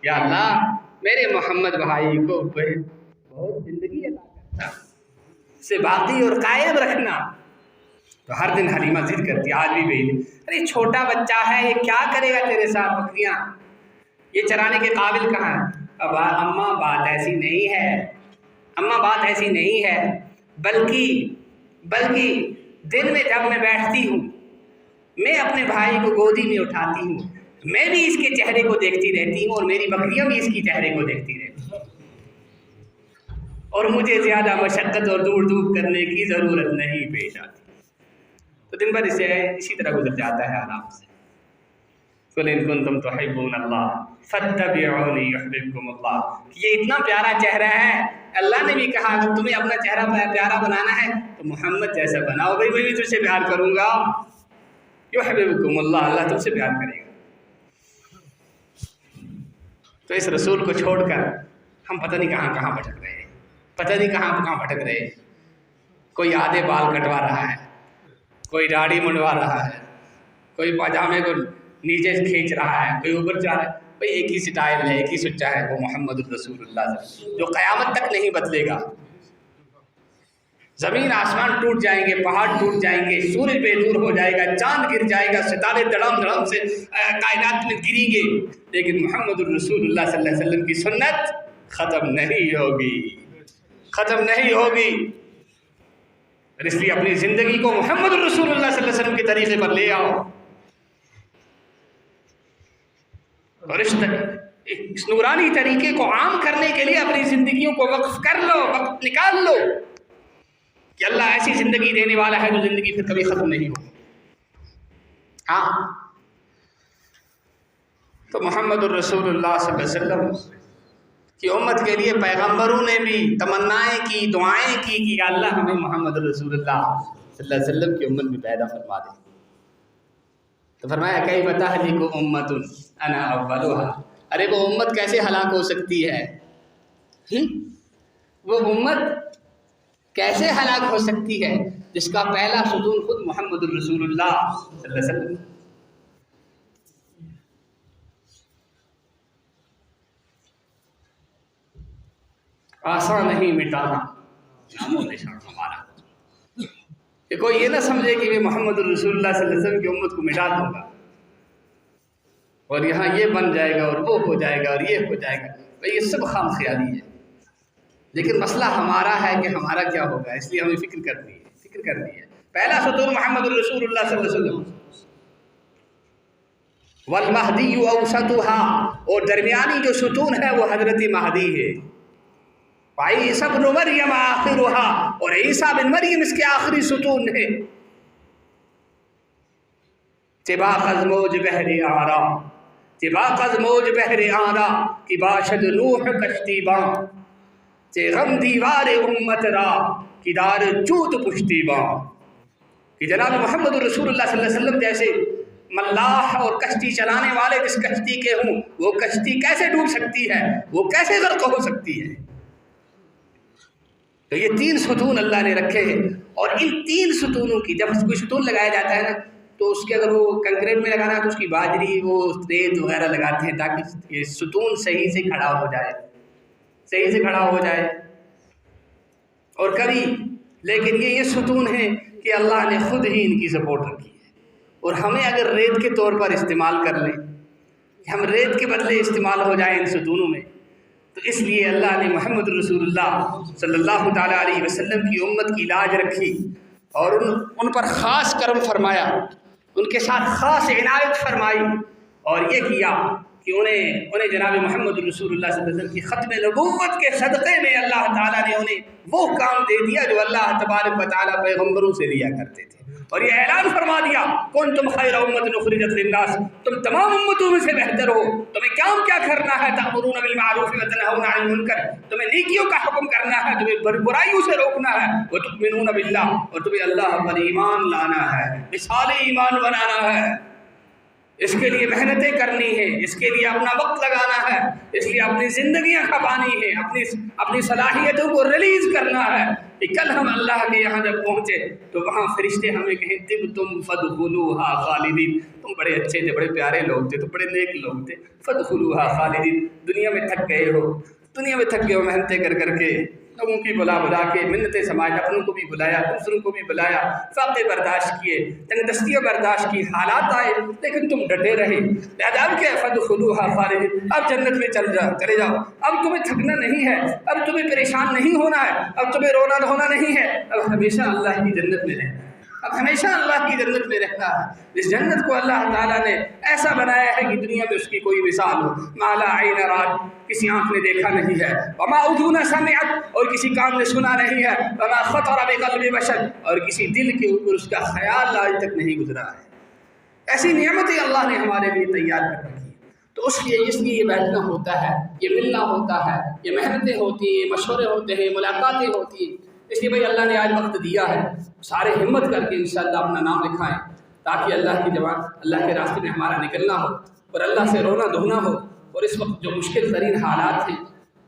یا اللہ میرے محمد بھائی کو بہت زندگی عطا کرنا، اسے باقی اور قائم رکھنا۔ تو ہر دن حلیمہ ضد کرتی، آج بھی بھیج، ارے چھوٹا بچہ ہے یہ کیا کرے گا تیرے ساتھ، بکریاں یہ چرانے کے قابل کہاں ہے؟ اب اماں بات ایسی نہیں ہے، اماں بات ایسی نہیں ہے، بلکہ دن میں جب میں بیٹھتی ہوں میں اپنے بھائی کو گودی میں اٹھاتی ہوں، میں بھی اس کے چہرے کو دیکھتی رہتی ہوں اور میری بکریاں بھی اس کی چہرے کو دیکھتی رہتی ہیں، اور مجھے زیادہ مشقت اور دور دور کرنے کی ضرورت نہیں پیش آتی۔ تو دن بھر اسی طرح گزر جاتا ہے آرام سے۔ قُلْ إِن كُنتُمْ تُحِبُّونَ اللَّهَ فَاتَّبِعُونِي يُحْبِبْكُمُ اللَّهُ۔ یہ اتنا پیارا چہرہ ہے، اللہ نے بھی کہا اگر تمہیں اپنا چہرہ پیارا بنانا ہے تو محمد جیسا بناؤ، بھائی میں بھی تجھ سے پیار کروں گا، یحببکم اللہ، اللہ تم سے پیار کرے گا۔ تو اس رسول کو چھوڑ کر ہم پتہ نہیں کہاں کہاں بھٹک رہے ہیں، پتہ نہیں کہاں کہاں بھٹک رہے ہیں۔ کوئی آدھے بال کٹوا رہا ہے، کوئی داڑھی منڈوا رہا ہے، کوئی پاجامے کو نیچے کھینچ رہا ہے، کوئی اوپر جا رہا ہے۔ بھئی ایک ہی سٹائل ہے، ایک ہی سچا ہے، وہ محمد الرسول اللہ جو قیامت تک نہیں بدلے گا۔ زمین آسمان ٹوٹ جائیں گے، پہاڑ ٹوٹ جائیں گے، سورج بے نور ہو جائے گا، چاند گر جائے گا، ستارے دڑم دڑم سے کائنات میں گریں گے، لیکن محمد الرسول اللہ صلی اللہ علیہ وسلم کی سنت ختم نہیں ہوگی، ختم نہیں ہوگی۔ اس لیے اپنی زندگی کو محمد الرسول اللہ صلی اللہ علیہ وسلم کے طریقے پر لے آؤ۔ اور اس نورانی طریقے کو عام کرنے کے لیے اپنی زندگیوں کو وقف کر لو، وقت نکال لو کہ اللہ ایسی زندگی دینے والا ہے جو زندگی پھر کبھی ختم نہیں ہوگی۔ ہاں تو محمد الرسول اللہ صلی اللہ علیہ وسلم کی امت کے لیے پیغمبروں نے بھی تمنائیں کی، دعائیں کی کہ اللہ ہمیں محمد الرسول اللہ صلی اللہ علیہ وسلم کی امت میں پیدا فرما دے۔ تو فرمایا کیف تہلک امۃ انا اولھا، ارے وہ امت کیسے ہلاک ہو سکتی ہے؟ وہ امت کیسے ہلاک ہو سکتی ہے جس کا پہلا ستون خود محمد الرسول اللہ صلی اللہ علیہ وسلم۔ آسان نہیں مٹانا نام و نشان ہمارا، کہ کوئی یہ نہ سمجھے کہ میں محمد الرسول اللہ صلی اللہ علیہ وسلم کی امت کو مٹا دوں گا اور یہاں یہ بن جائے گا اور وہ ہو جائے گا اور یہ ہو جائے گا، بھائی یہ سب خام خیالی ہے۔ لیکن مسئلہ ہمارا ہے کہ ہمارا کیا ہوگا، اس لیے ہمیں فکر کرنی ہے۔ پہلا ستون محمد الرسول اللہ صلی اللہ علیہ وسلم، والمہدی اوسطها، اور درمیانی جو ستون ہے وہ حضرت مہدی ہے۔ وعیسیٰ ابن مریم آخرها، اور عیسیٰ بن مریم اس کے آخری ستون ہے۔ طباق از موج بحر آرا، طباق از موج بحر آرا، کی باشد نوح کشتی باں، تے غم دیوار امت را، کی دار چوت پشتی باں، کہ جناب محمد الرسول اللہ صلی اللہ علیہ وسلم جیسے ملاح اور کشتی چلانے والے جس کشتی کے ہوں، وہ کشتی کیسے ڈوب سکتی ہے، وہ کیسے غرق ہو سکتی ہے؟ تو یہ تین ستون اللہ نے رکھے ہیں، اور ان تین ستونوں کی جب کوئی ستون لگایا جاتا ہے نا تو اس کے اگر وہ کنکریٹ میں لگانا ہے تو اس کی باجری وہ ریت وغیرہ لگاتے ہیں تاکہ یہ ستون صحیح سے کھڑا ہو جائے، اور کبھی لیکن یہ ستون ہے کہ اللہ نے خود ہی ان کی سپورٹ رکھی ہے، اور ہمیں اگر ریت کے طور پر استعمال کر لیں، ہم ریت کے بدلے استعمال ہو جائیں ان ستونوں میں، تو اس لیے اللہ نے محمد رسول اللہ صلی اللہ تعالیٰ علیہ وسلم کی امت کی لاج رکھی اور ان پر خاص کرم فرمایا، ان کے ساتھ خاص عنایت فرمائی، اور یہ کیا کہ انہیں جناب محمد رسول اللہ صلی اللہ علیہ وسلم کی ختم نبوت کے صدقے میں اللہ تعالیٰ نے انہیں وہ کام دے دیا جو اللہ تبارک و تعالیٰ پیغمبروں سے لیا کرتے تھے، اور یہ اعلان فرما دیا کنتم خیر امۃ اخرجت للناس، تم تمام امتوں میں سے بہتر ہو، تمہیں کام کیا کرنا ہے، تأمرون بالمعروف وتنہون عن المنکر، تمہیں نیکیوں کا حکم کرنا ہے، تمہیں برائیوں سے روکنا ہے، وتؤمنون باللہ، اور تمہیں اللہ پر ایمان لانا ہے، مثال ایمان بنانا ہے، اس کے لیے محنتیں کرنی ہے، اس کے لیے اپنا وقت لگانا ہے، اس لیے اپنی زندگیاں کھپانی ہے، اپنی صلاحیتوں کو ریلیز کرنا ہے کہ کل ہم اللہ کے یہاں جب پہنچے تو وہاں فرشتے ہمیں کہیں طبتم فادخلوہا خالدین، تم بڑے اچھے تھے، بڑے پیارے لوگ تھے، تم بڑے نیک لوگ تھے، فادخلوہا خالدین، دنیا میں تھک گئے ہو محنتیں کر کے، لوگوں کی بلا کے منتیں سماج، اپنوں کو بھی بلایا، دوسروں کو بھی بلایا، فاقے برداشت کیے، تنگ دستیاں برداشت کی، حالات آئے لیکن تم ڈٹے رہے، لہذا اب کیا فادخلوہا خالدین، اب جنت میں چلے جاؤ، اب تمہیں تھکنا نہیں ہے، اب تمہیں پریشان نہیں ہونا ہے، اب تمہیں رونا دھونا نہیں ہے، اب ہمیشہ اللہ کی جنت میں رہنا ہے، اب ہمیشہ اللہ کی جنت میں رہنا ہے۔ اس جنت کو اللہ تعالیٰ نے ایسا بنایا ہے کہ دنیا میں اس کی کوئی مثال ہو، ما لا عین رات، کسی آنکھ نے دیکھا نہیں ہے، وما اذن سمعت، اور کسی کان نے سنا نہیں ہے، وما خطر بقلب بشر، اور کسی دل کے اوپر اس کا خیال آج تک نہیں گزرا ہے۔ ایسی نعمتیں اللہ نے ہمارے لیے تیار کر رکھی، تو اس لیے یہ بیٹھنا ہوتا ہے، یہ ملنا ہوتا ہے، یہ محنتیں ہوتی ہیں، مشورے ہوتے ہیں، ملاقاتیں ہوتی ہیں، اس لیے بھائی اللہ نے آج وقت دیا ہے، سارے ہمت کر کے انشاءاللہ اپنا نام لکھائیں تاکہ اللہ کی جوان اللہ کے راستے میں ہمارا نکلنا ہو اور اللہ سے رونا دھونا ہو، اور اس وقت جو مشکل ترین حالات ہیں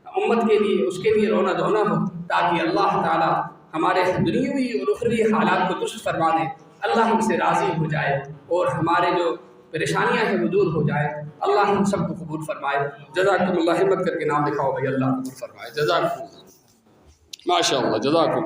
امت کے لیے اس کے لیے رونا دھونا ہو، تاکہ اللہ تعالیٰ ہمارے دنیاوی اور اخروی حالات کو درست فرما دے، اللہ ہم سے راضی ہو جائے اور ہمارے جو پریشانیاں ہیں وہ دور ہو جائے، اللہ ہم سب کو قبول فرمائے۔ جزاکم اللہ، ہمت کر کے نام لکھاؤ بھائی، اللہ قبول فرمائے، جزاکم اللہ، ماشاء اللہ، جزاکم۔